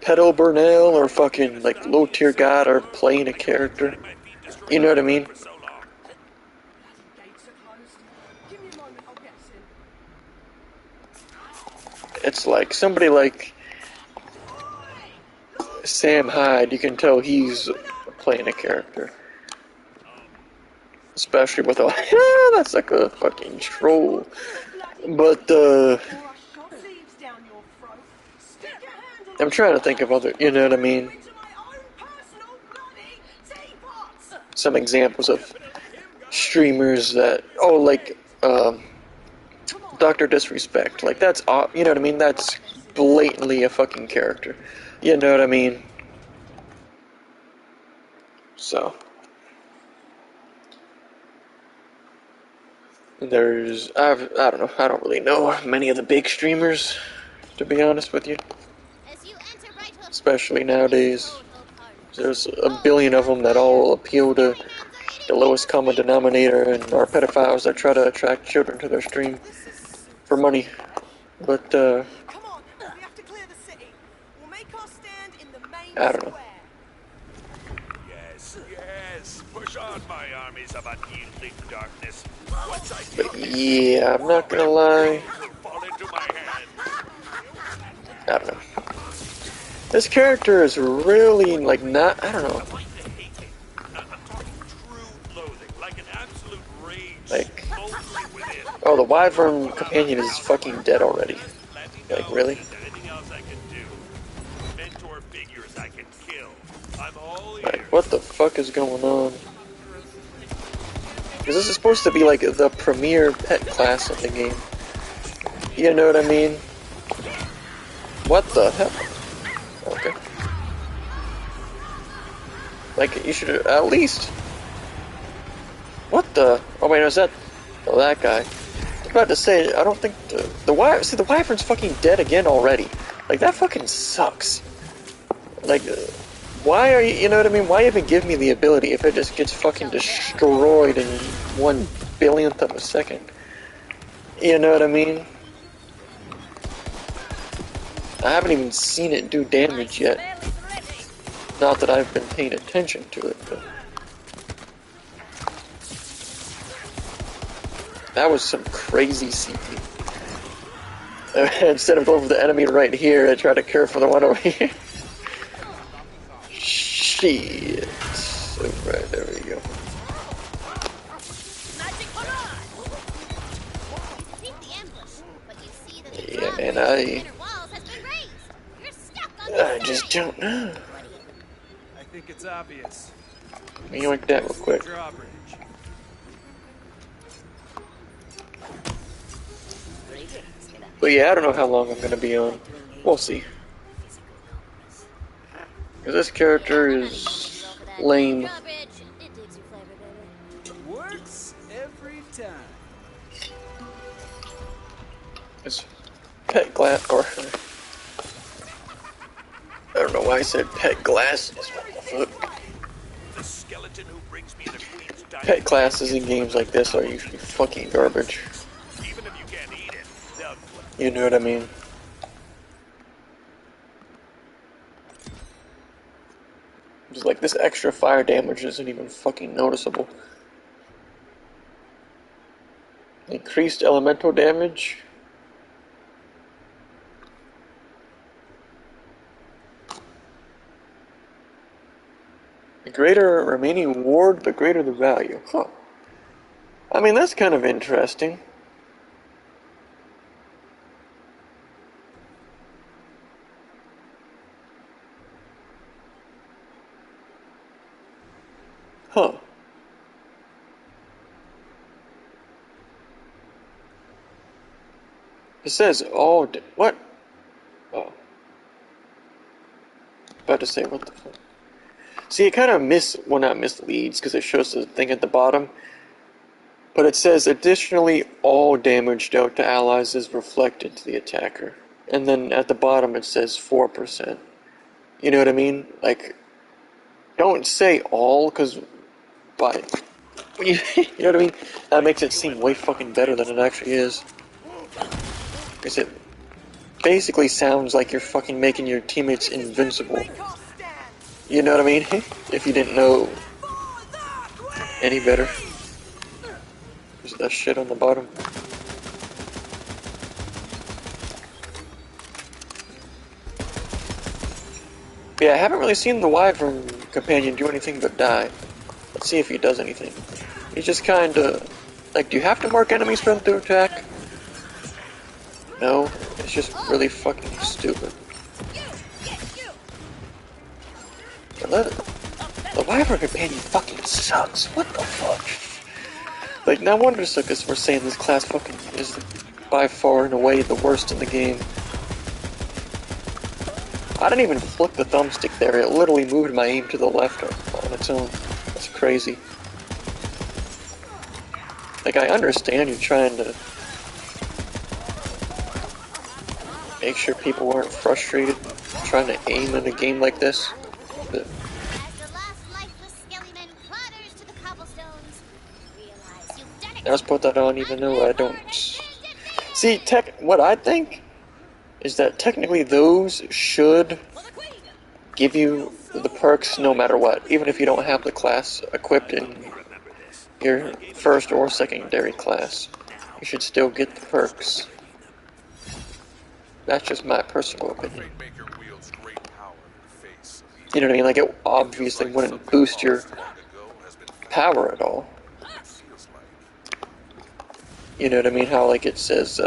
Speaker 1: Pedo Burnell or fucking like Low Tier God are playing a character? You know what I mean? It's like somebody like Sam Hyde, you can tell he's playing a character. Especially with a, that's like a fucking troll. But, I'm trying to think of other, you know what I mean? Some examples of streamers that, oh, like, Dr. Disrespect. Like, that's, you know what I mean? That's blatantly a fucking character. You know what I mean? So. There's, I don't know, I don't really know many of the big streamers, to be honest with you. Especially nowadays. There's a billion of them that all appeal to the lowest common denominator and are pedophiles that try to attract children to their stream for money. But, I don't know.
Speaker 4: Yes, push on, my armies of unyielding darkness.
Speaker 1: But yeah, I'm not gonna lie.
Speaker 4: Fall into my hand.
Speaker 1: I don't know. This character is really, like, not, I don't know. Like, oh, the Wyvern companion is fucking dead already. Like, really? Like, what the fuck is going on? Because this is supposed to be like the premier pet class of the game. You know what I mean? What the hell? Okay. Like, you should at least... What the... Oh wait, no, is that... Oh, that guy. I was about to say, I don't think the Wyvern's fucking dead again already. Like, that fucking sucks. Like, why are you know what I mean? Why even give me the ability if it just gets fucking destroyed in 1/1000th of a second? You know what I mean? I haven't even seen it do damage yet. Not that I've been paying attention to it, but... That was some crazy CP. Instead of going for the enemy right here, I tried to care for the one over here. Shit. Right, there we go. Yeah, man, I just don't know.
Speaker 3: I think it's obvious.
Speaker 1: Yoink that real quick. But yeah, I don't know how long I'm gonna be on. We'll see. Because this character is lame.
Speaker 3: Works every time.
Speaker 1: It's pet glass, or I don't know why I said pet glasses. What the fuck?
Speaker 4: The skeleton who brings me the queen's diamond.
Speaker 1: Pet classes in games like this are usually fucking garbage.
Speaker 4: Even if you can't eat it, they'll...
Speaker 1: You know what I mean? Just like this extra fire damage isn't even fucking noticeable. Increased elemental damage. The greater remaining ward, the greater the value. Huh. I mean, that's kind of interesting. Huh. It says all... What? Oh. About to say, what the fuck? See, it kind of well, not misleads, because it shows the thing at the bottom. But it says, additionally, all damage dealt to allies is reflected to the attacker. And then at the bottom it says 4%. You know what I mean? Like, don't say all, because you know what I mean? That makes it seem way fucking better than it actually is. Because it basically sounds like you're fucking making your teammates invincible. You know what I mean? If you didn't know any better. There's that shit on the bottom. Yeah, I haven't really seen the Wyvern companion do anything but die. Let's see if he does anything. He's just kinda... Like, do you have to mark enemies for them to attack? No, it's just really fucking stupid. The Wyvern companion fucking sucks. What the fuck? Like, no wonder Suckus were saying this class fucking is by far and away the worst in the game. I didn't even flick the thumbstick there. It literally moved my aim to the left on its own. That's crazy. Like, I understand you're trying to make sure people aren't frustrated trying to aim in a game like this. But
Speaker 2: As the last lifeless skeleton clatters to the cobblestones, realize you've done it.
Speaker 1: I just put that on even though I don't... See, what I think is that technically those should give you the perks no matter what, even if you don't have the class equipped in your first or secondary class. You should still get the perks. That's just my personal opinion. You know what I mean? Like, it obviously wouldn't boost your power at all. You know what I mean? How, like, it says,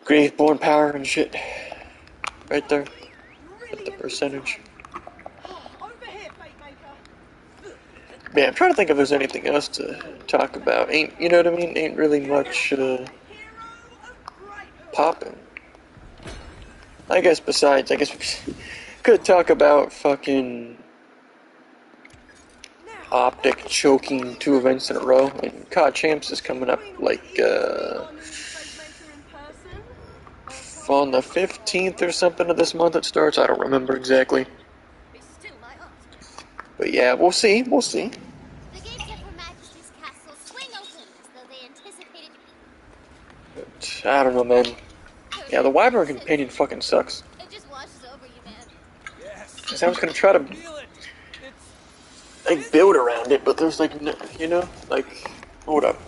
Speaker 1: Graveborn power and shit. Right there. With the percentage. Man, I'm trying to think if there's anything else to talk about. You know what I mean? Ain't really much, popping. I guess besides, we could talk about fucking Optic choking 2 events in a row. And COD Champs is coming up, like, on the 15th or something of this month it starts. I don't remember exactly. But yeah, we'll see.
Speaker 2: The gates of Her Majesty's castle swing open as though they anticipated.
Speaker 1: But I don't know, man. Yeah, the Wyvern companion fucking sucks.
Speaker 2: It just washes over you, man.
Speaker 1: Cause I was gonna try to like build around it, but there's like you know, like hold up.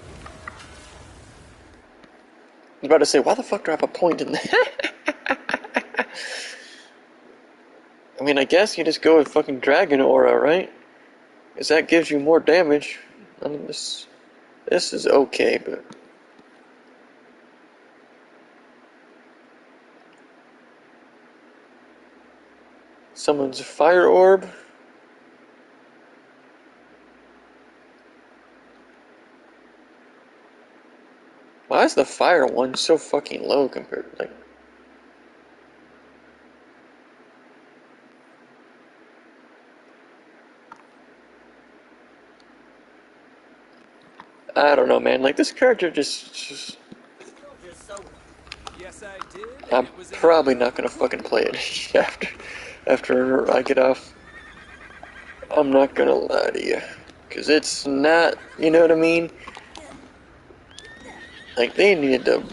Speaker 1: I was about to say, why the fuck do I have a point in there? I mean, I guess you just go with fucking Dragon Aura, right? Because that gives you more damage. I mean, this is okay, but... Summons a Fire Orb. Why is the fire one so fucking low compared to, like... I don't know, man. Like, this character just...
Speaker 3: Yes, I did.
Speaker 1: I'm probably not gonna fucking play it after I get off. I'm not gonna lie to you. Because it's not... You know what I mean? Like, they need to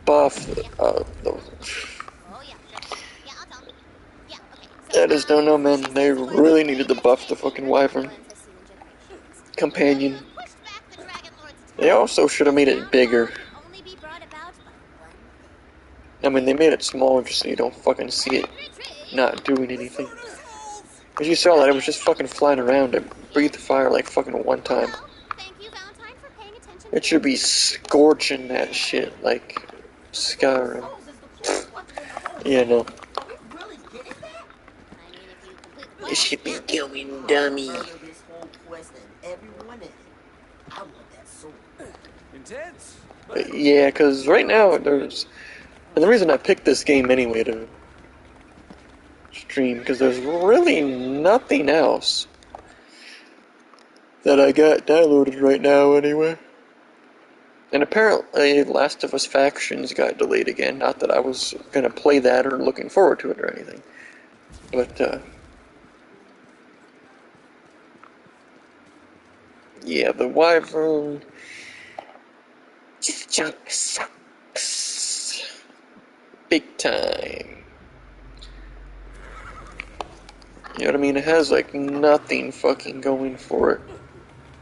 Speaker 1: buff the...
Speaker 2: Oh, yeah. Yeah, I'll tell him. Yeah, okay.
Speaker 1: I just don't know, man. They really needed to buff the fucking Wyvern companion.
Speaker 2: Pushed back the Dragon Lord's
Speaker 1: They also should have made it bigger.
Speaker 2: only be brought about by one.
Speaker 1: I mean, they made it smaller just so you don't fucking see it not doing anything. Because you saw that, it was just fucking flying around and breathed fire like fucking one time.
Speaker 2: Well, thank you, Valentine, for paying attention.
Speaker 1: It should be scorching that shit like Skyrim. Yeah, no. It should be going dummy.
Speaker 3: Intense.
Speaker 1: But yeah, because right now there's... And the reason I picked this game anyway to stream because there's really nothing else that I got downloaded right now anyway. And apparently Last of Us Factions got delayed again. Not that I was gonna play that or looking forward to it or anything. But yeah, the Wyvern junk sucks. Big time. You know what I mean? It has like nothing fucking going for it.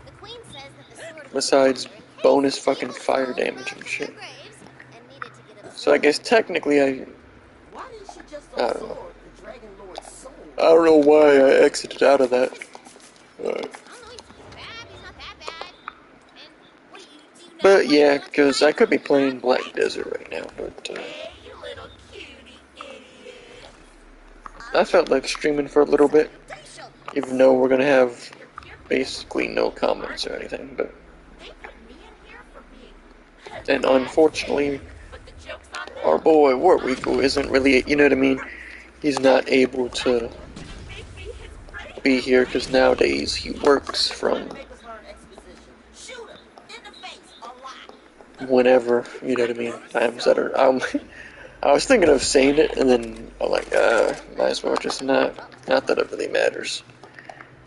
Speaker 2: The Queen says that the sword
Speaker 1: Besides bonus fucking fire damage and shit. So I guess technically I don't know. I don't know why I exited out of that. But yeah, because I could be playing Black Desert right now, but I felt like streaming for a little bit, even though we're gonna have basically no comments or anything, but and unfortunately our boy Warwick isn't really, you know what I mean, he's not able to be here because nowadays he works from whenever, you know what I mean, times that are, I was thinking of saying it, and then I'm like, might as well just not that it really matters,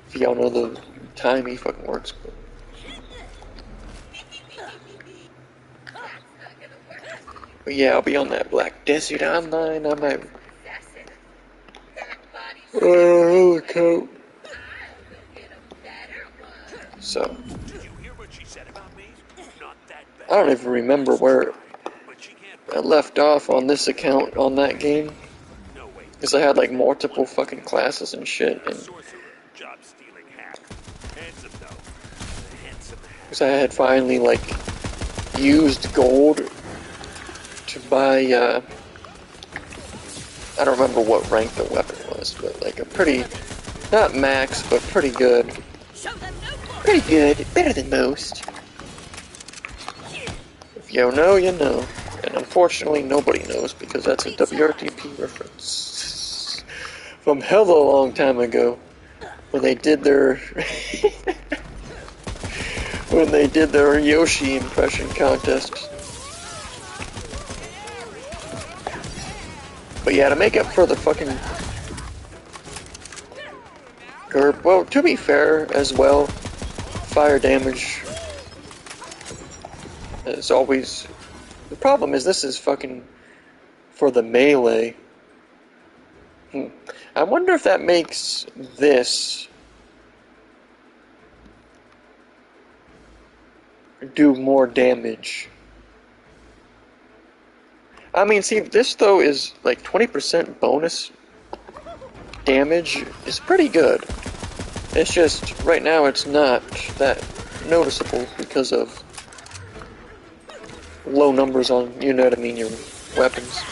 Speaker 1: if y'all know the time he fucking works. But yeah, I'll be on that Black Desert Online, I might, holy coat. So, I don't even remember where I left off on this account on that game, because I had like multiple fucking classes and shit, and because I had finally like used gold to buy I don't remember what rank the weapon was, but like a pretty, not max, but pretty good, better than most. If you know, you know. And unfortunately, nobody knows because that's a WRTP reference from hella long time ago when they did their when they did their Yoshi impression contest. But yeah, to make up for the fucking GURP, well, to be fair as well, fire damage is always. The problem is this is fucking for the melee. I wonder if that makes this do more damage. I mean, see, this though is like 20% bonus damage is pretty good. It's just, right now it's not that noticeable because of low numbers on, you know what I mean, your weapons.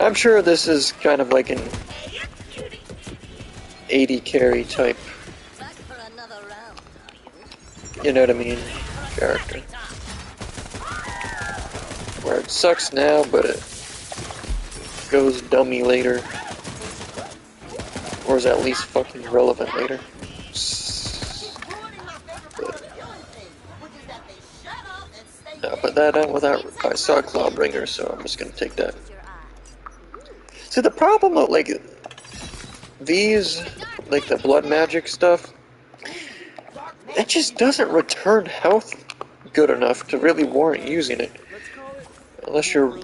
Speaker 1: I'm sure this is kind of like an 80 carry type, you know what I mean, character. Where it sucks now, but it goes dummy later. Or is at least fucking relevant later. But that out without, I saw Clawbringer, so I'm just gonna take that. See, the problem with, like, these, like, the blood magic stuff, it just doesn't return health good enough to really warrant using it. Unless you're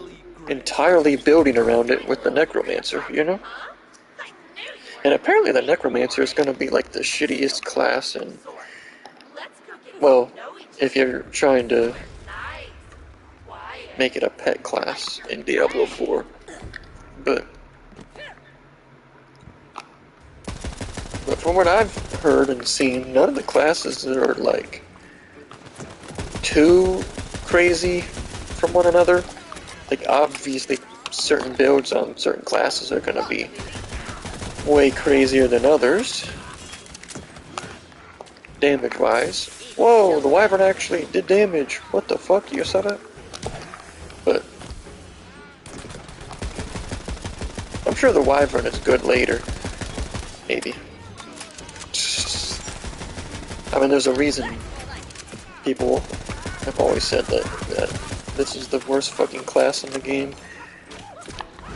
Speaker 1: entirely building around it with the Necromancer, you know? And apparently the Necromancer is gonna be, like, the shittiest class, and, well, if you're trying to make it a pet class in Diablo 4. But from what I've heard and seen, none of the classes are like too crazy from one another. Like obviously certain builds on certain classes are gonna be way crazier than others, damage wise. Whoa, the Wyvern actually did damage. What the fuck, you saw that? But sure the Wyvern is good later. Maybe. I mean, there's a reason people have always said that this is the worst fucking class in the game.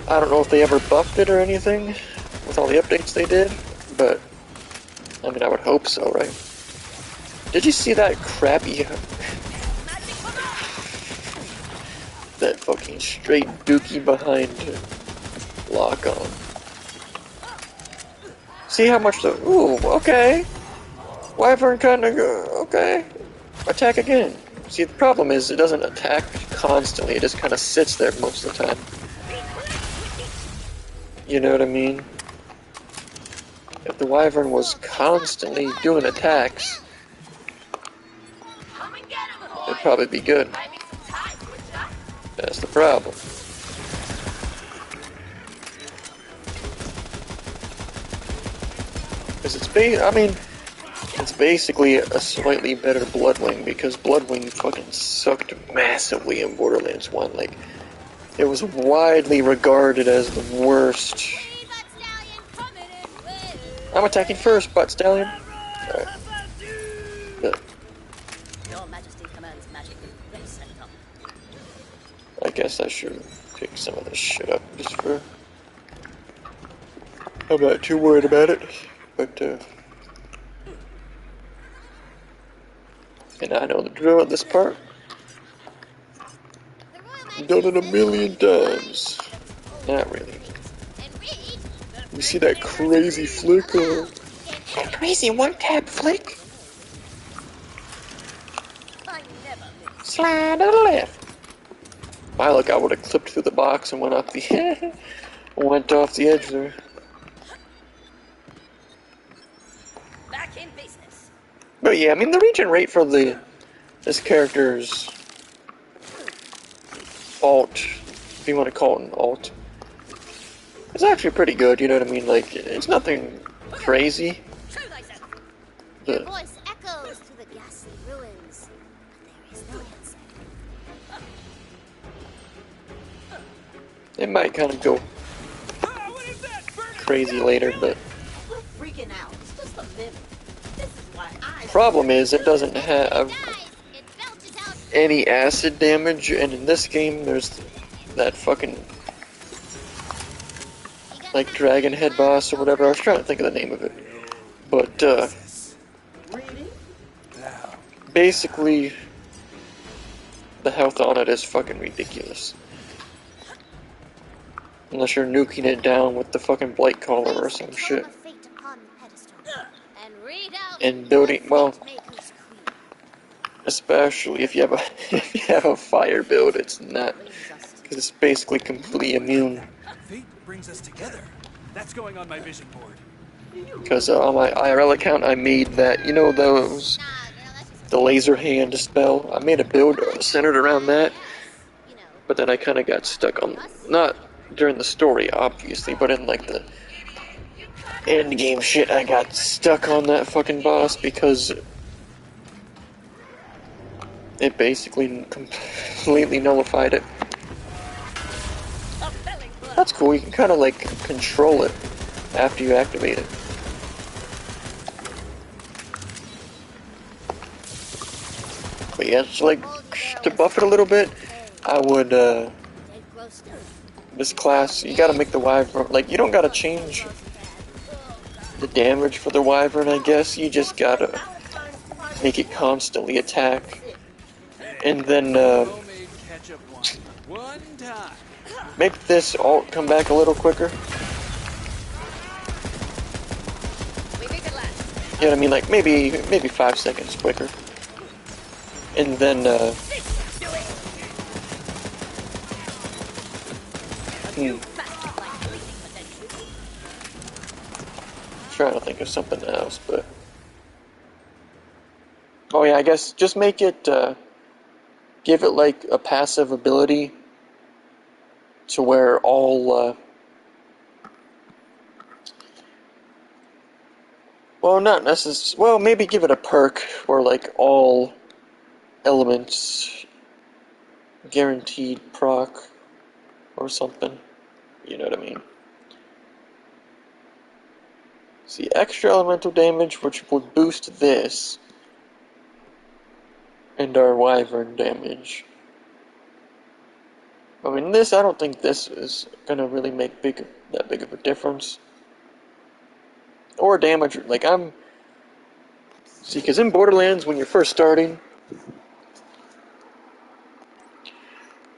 Speaker 1: I don't know if they ever buffed it or anything with all the updates they did, but I mean, I would hope so, right? Did you see that crappy... that fucking straight dookie behind lock on? See how much the... Ooh, okay. Wyvern kinda... Okay. Attack again. See, the problem is it doesn't attack constantly, it just kinda sits there most of the time. You know what I mean? If the Wyvern was constantly doing attacks, it'd probably be good. That's the problem. Because it's basically a slightly better Bloodwing, because Bloodwing fucking sucked massively in Borderlands 1. Like, it was widely regarded as the worst.
Speaker 2: Hey, Butt Stallion, coming in. Whoa.
Speaker 1: I'm attacking first, Butt Stallion. Alright. Good.
Speaker 2: Your Majesty commands magic. Ready, set it up.
Speaker 1: I guess I should pick some of this shit up just for... I'm not too worried about it, but and I know the drill at this part.
Speaker 2: The Royal
Speaker 1: Done it a
Speaker 2: Majesty
Speaker 1: million times. Not really.
Speaker 2: and read.
Speaker 1: You see that crazy flick? That crazy one-tap flick?
Speaker 2: I never miss.
Speaker 1: Slide to the left. My luck, I would have clipped through the box and went off the went off the edge there.
Speaker 2: Back in business.
Speaker 1: But yeah, I mean the regen rate for this character's alt, if you want to call it an alt, is actually pretty good. You know what I mean? Like, it's nothing crazy.
Speaker 2: Show thyself.
Speaker 1: The,
Speaker 2: Your voice echoes through the ghastly ruins, but there is no answer.
Speaker 1: it might kind of go crazy later, but
Speaker 5: We're freaking out. It's just a minute. This is why I...
Speaker 1: problem is it doesn't have
Speaker 2: Dies. It belches out.
Speaker 1: any acid damage, and in this game there's that fucking like dragon head boss or whatever. I was trying to think of the name of it, but
Speaker 5: Reading?
Speaker 1: basically the health on it is fucking ridiculous. Unless you're nuking it down with the fucking blight collar or some shit.
Speaker 2: And read out
Speaker 1: And building, well,
Speaker 2: Maker's Queen.
Speaker 1: especially if you have a if you have a fire build, it's not, because it's basically completely immune.
Speaker 3: Fate brings us together. That's going on my vision board.
Speaker 1: Because on my IRL account, I made that, you know, those
Speaker 2: Nah, girl, that's just
Speaker 1: the laser hand spell. I made a build centered around that,
Speaker 2: you know.
Speaker 1: but then I kind of got stuck on, not during the story, obviously, but in like the end game shit, I got stuck on that fucking boss because it basically completely nullified it. That's cool, you can kind of like control it after you activate it. But yeah, it's like, to buff it a little bit, I would,
Speaker 2: Dead gross
Speaker 1: this class, you gotta make the Wyvern, like, you don't gotta change the damage for the Wyvern, I guess, you just gotta make it constantly attack. And then,
Speaker 3: Homemade ketchup wine. One time.
Speaker 1: make this alt come back a little quicker.
Speaker 2: We make it last.
Speaker 1: You know what I mean? Like, maybe 5 seconds quicker. And then, trying to think of something else, but... Oh yeah, I guess just make it, give it like a passive ability to where all, well, not necessarily, well, maybe give it a perk where like all elements guaranteed proc or something. You know what I mean? See, extra elemental damage, which would boost this, and our wyvern damage. I mean, I don't think this is gonna really make that big of a difference. Or damage, like see, because in Borderlands, when you're first starting,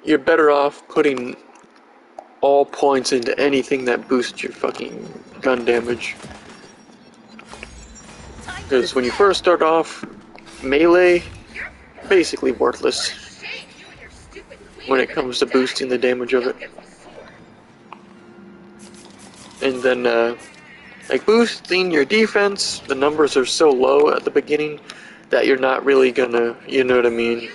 Speaker 1: you're better off putting all points into anything that boosts your fucking gun damage. Because when you first start off, melee, basically worthless when it comes to boosting the damage of it. And then, like boosting your defense, the numbers are so low at the beginning that you're not really gonna, you know what I mean,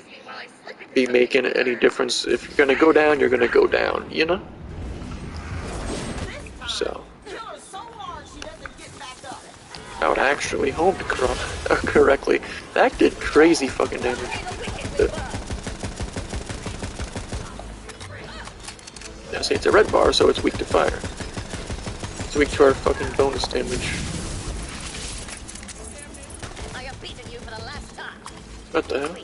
Speaker 1: be making any difference. If you're gonna go down, you're gonna go down, you know? So. I would actually homed correctly. That did crazy fucking damage. Yeah, see, it's a red bar, so it's weak to fire. It's weak to our fucking bonus damage.
Speaker 2: I have beaten you for the last time.
Speaker 1: What the hell?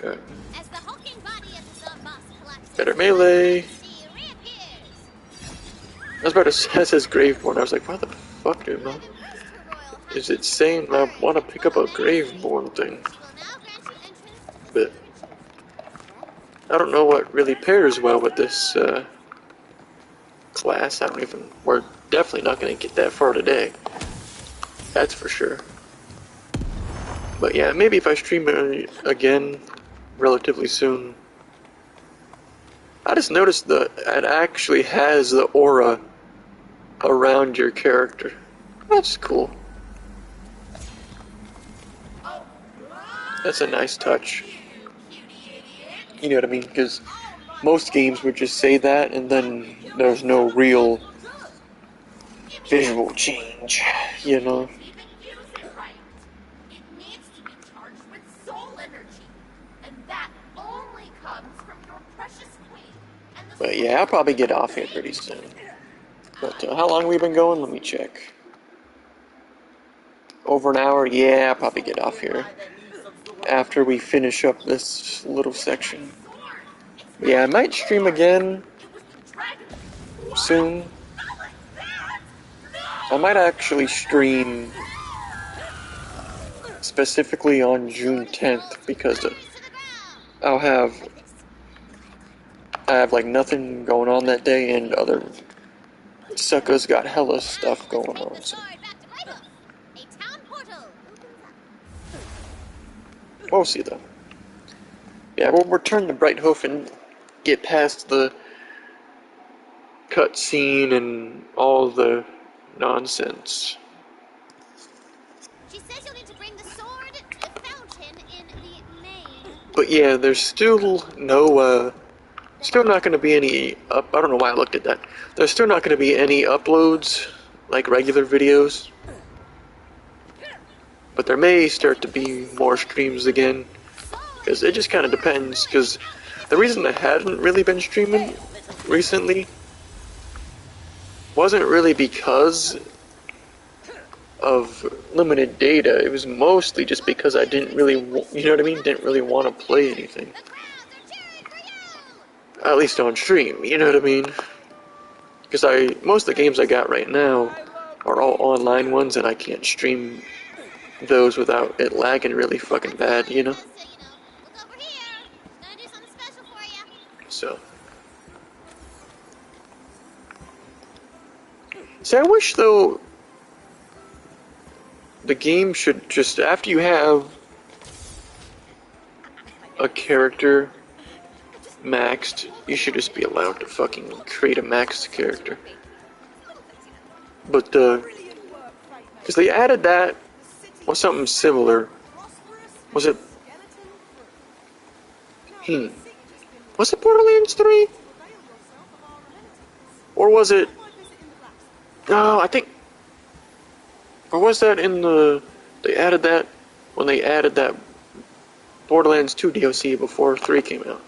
Speaker 1: Yeah.
Speaker 2: As the hulking body of the sub boss collapses,
Speaker 1: Better melee.
Speaker 2: she reappears.
Speaker 1: I was about to say, it says Graveborn. I was like, what the fuck, dude, man? Is it saying I want to pick up a Graveborn thing? But I don't know what really pairs well with this class. We're definitely not going to get that far today. That's for sure. But yeah, maybe if I stream it again relatively soon. I just noticed that it actually has the aura around your character. That's cool. That's a nice touch. You know what I mean? Because most games would just say that, and then there's no real visual change, you know?
Speaker 5: It needs to be charged with soul energy, and that only comes from your precious queen.
Speaker 1: But yeah, I'll probably get off here pretty soon. But how long have we been going? Let me check. Over an hour? Yeah, I'll probably get off here after we finish up this little section. Yeah, I might stream again soon. I might actually stream specifically on June 10th because I have like nothing going on that day, and other suckers got hella stuff going on. So. We'll see though. Yeah, we'll return to Brighthoof and get past the cutscene and all the nonsense.
Speaker 2: She says you'll need to bring the sword to the fountain in the main.
Speaker 1: But yeah, there's still no, still not going to be any I don't know why I looked at that. There's still not going to be any uploads, like regular videos. But there may start to be more streams again, because it just kind of depends, because the reason I hadn't really been streaming recently wasn't really because of limited data. It was mostly just because I didn't really, you know what I mean, didn't really want to play anything. At least on stream, you know what I mean? Because most of the games I got right now are all online ones, and I can't stream those without it lagging really fucking bad, you know? So. See, I wish though the game should just, after you have a character maxed, you should just be allowed to fucking create a maxed character. But, because they added that, or something similar. Was it? Was it Borderlands 3? Or was it? No, I think. Or was that in the? They added that when they added that Borderlands 2 DLC before 3 came out.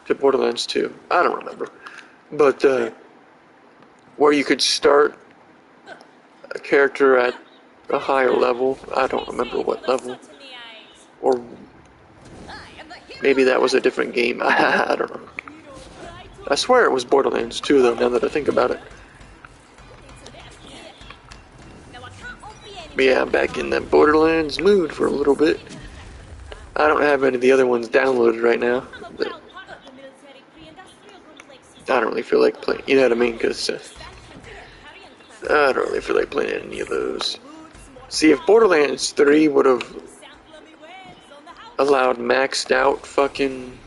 Speaker 1: To Borderlands 2. I don't remember. But where you could start a character at a higher level. I don't remember what level. Or maybe that was a different game. I don't know. I swear it was Borderlands 2 though, now that I think about it. But yeah, I'm back in that Borderlands mood for a little bit. I don't have any of the other ones downloaded right now. But I don't really feel like playing, you know what I mean? Because I don't really feel like playing any of those. See, if Borderlands 3 would have allowed maxed out fucking...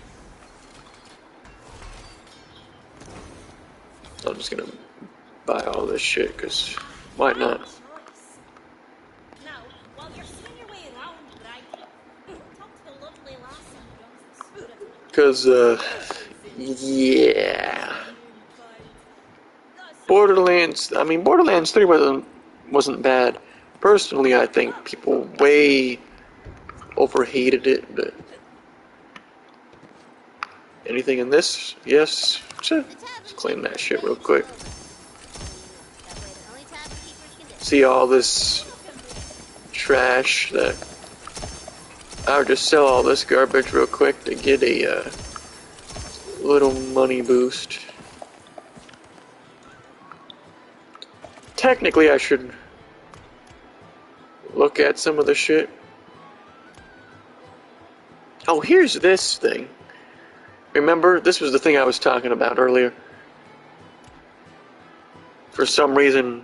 Speaker 1: I'm just gonna buy all this shit, because why not? Because, yeah. Borderlands 3 wasn't bad. Personally, I think people way overhated it, but anything in this? Yes. Let's claim that shit real quick. See all this trash that I would just sell all this garbage real quick to get a little money boost. Technically, I should look at some of the shit. Oh, here's this thing. Remember, this was the thing I was talking about earlier. For some reason,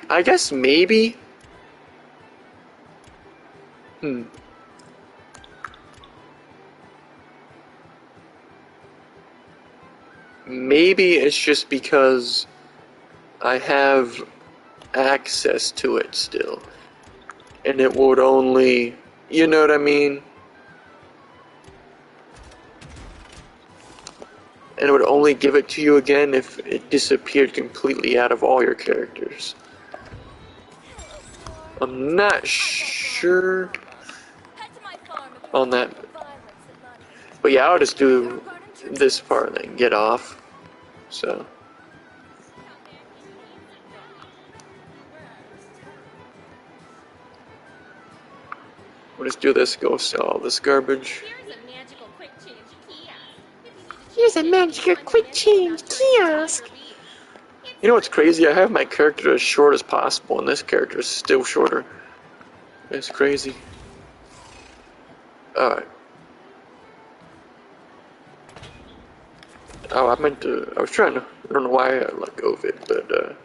Speaker 1: I guess maybe. Maybe it's just because I have access to it still. And it would only, you know what I mean? And it would only give it to you again if it disappeared completely out of all your characters. I'm not sure on that. But yeah, I'll just do this part and then get off. So. We'll just do this, go sell all this garbage. Here's a magical quick change kiosk. You know what's crazy? I have my character as short as possible, and this character is still shorter. It's crazy. Alright. Oh, I was trying to, I don't know why I let go of it, but,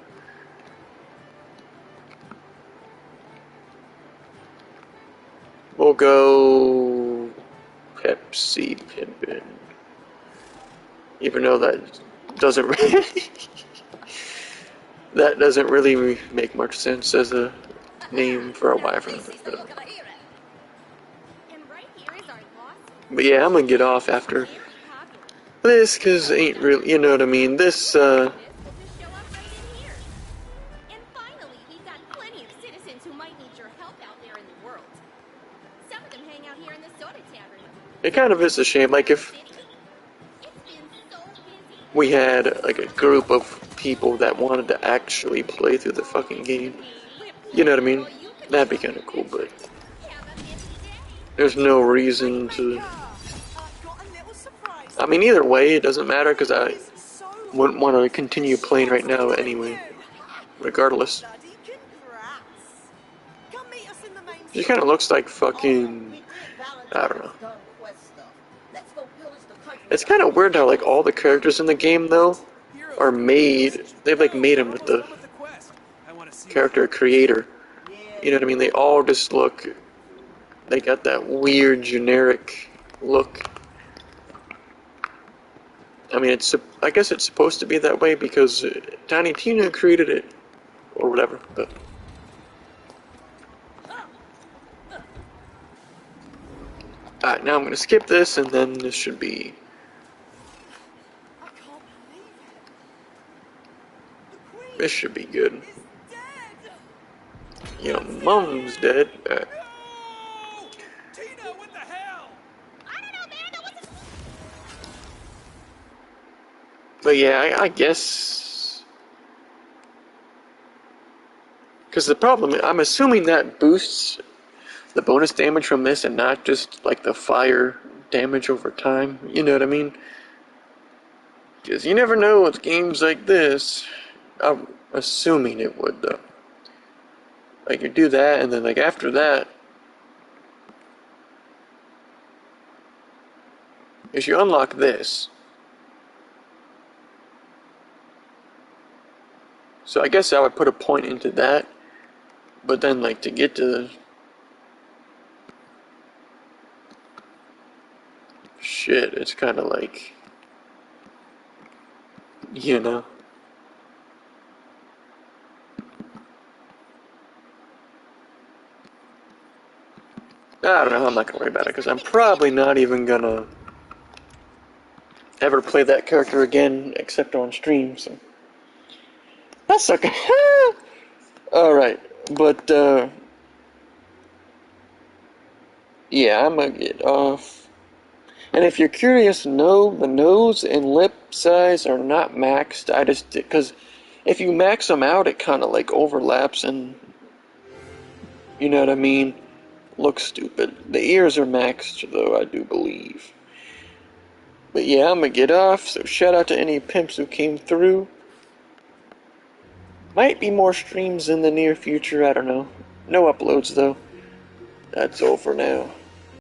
Speaker 1: we'll go Pepsi Pimpin'. Even though that doesn't really that doesn't really make much sense as a name for a wyvern. But yeah, I'm gonna get off after this, cause ain't really, you know what I mean. This it kind of is a shame. Like if we had like a group of people that wanted to actually play through the fucking game, you know what I mean? That'd be kind of cool, but there's no reason to. I mean, either way, it doesn't matter because I wouldn't want to continue playing right now anyway, regardless. It kind of looks like fucking, I don't know. It's kind of weird how like all the characters in the game though are made. They've like made them with the character creator. You know what I mean? They all just look. They got that weird generic look. I mean, I guess it's supposed to be that way because Tiny Tina created it, or whatever. But alright, now I'm gonna skip this, and then this should be. This should be good. Your mom's dead.
Speaker 3: Tina, what the hell?
Speaker 1: But yeah, I guess Because the problem, I'm assuming that boosts the bonus damage from this and not just like the fire damage over time. You know what I mean? Because you never know with games like this. I'm assuming it would, though. Like, you do that, and then, like, after that, is you unlock this. So I guess I would put a point into that. But then, like, to get to the... Shit, it's kind of like... You know? I don't know, I'm not gonna worry about it, because I'm probably not even gonna ever play that character again, except on stream, so... That's okay. Alright, but, yeah, I'm gonna get off. And if you're curious, no, the nose and lip size are not maxed. I just did, because if you max them out, it kind of, like, overlaps and... You know what I mean? Looks stupid. The ears are maxed, though, I do believe. But yeah, I'm gonna get off, so shout out to any pimps who came through. Might be more streams in the near future, I don't know. No uploads, though. That's all for now.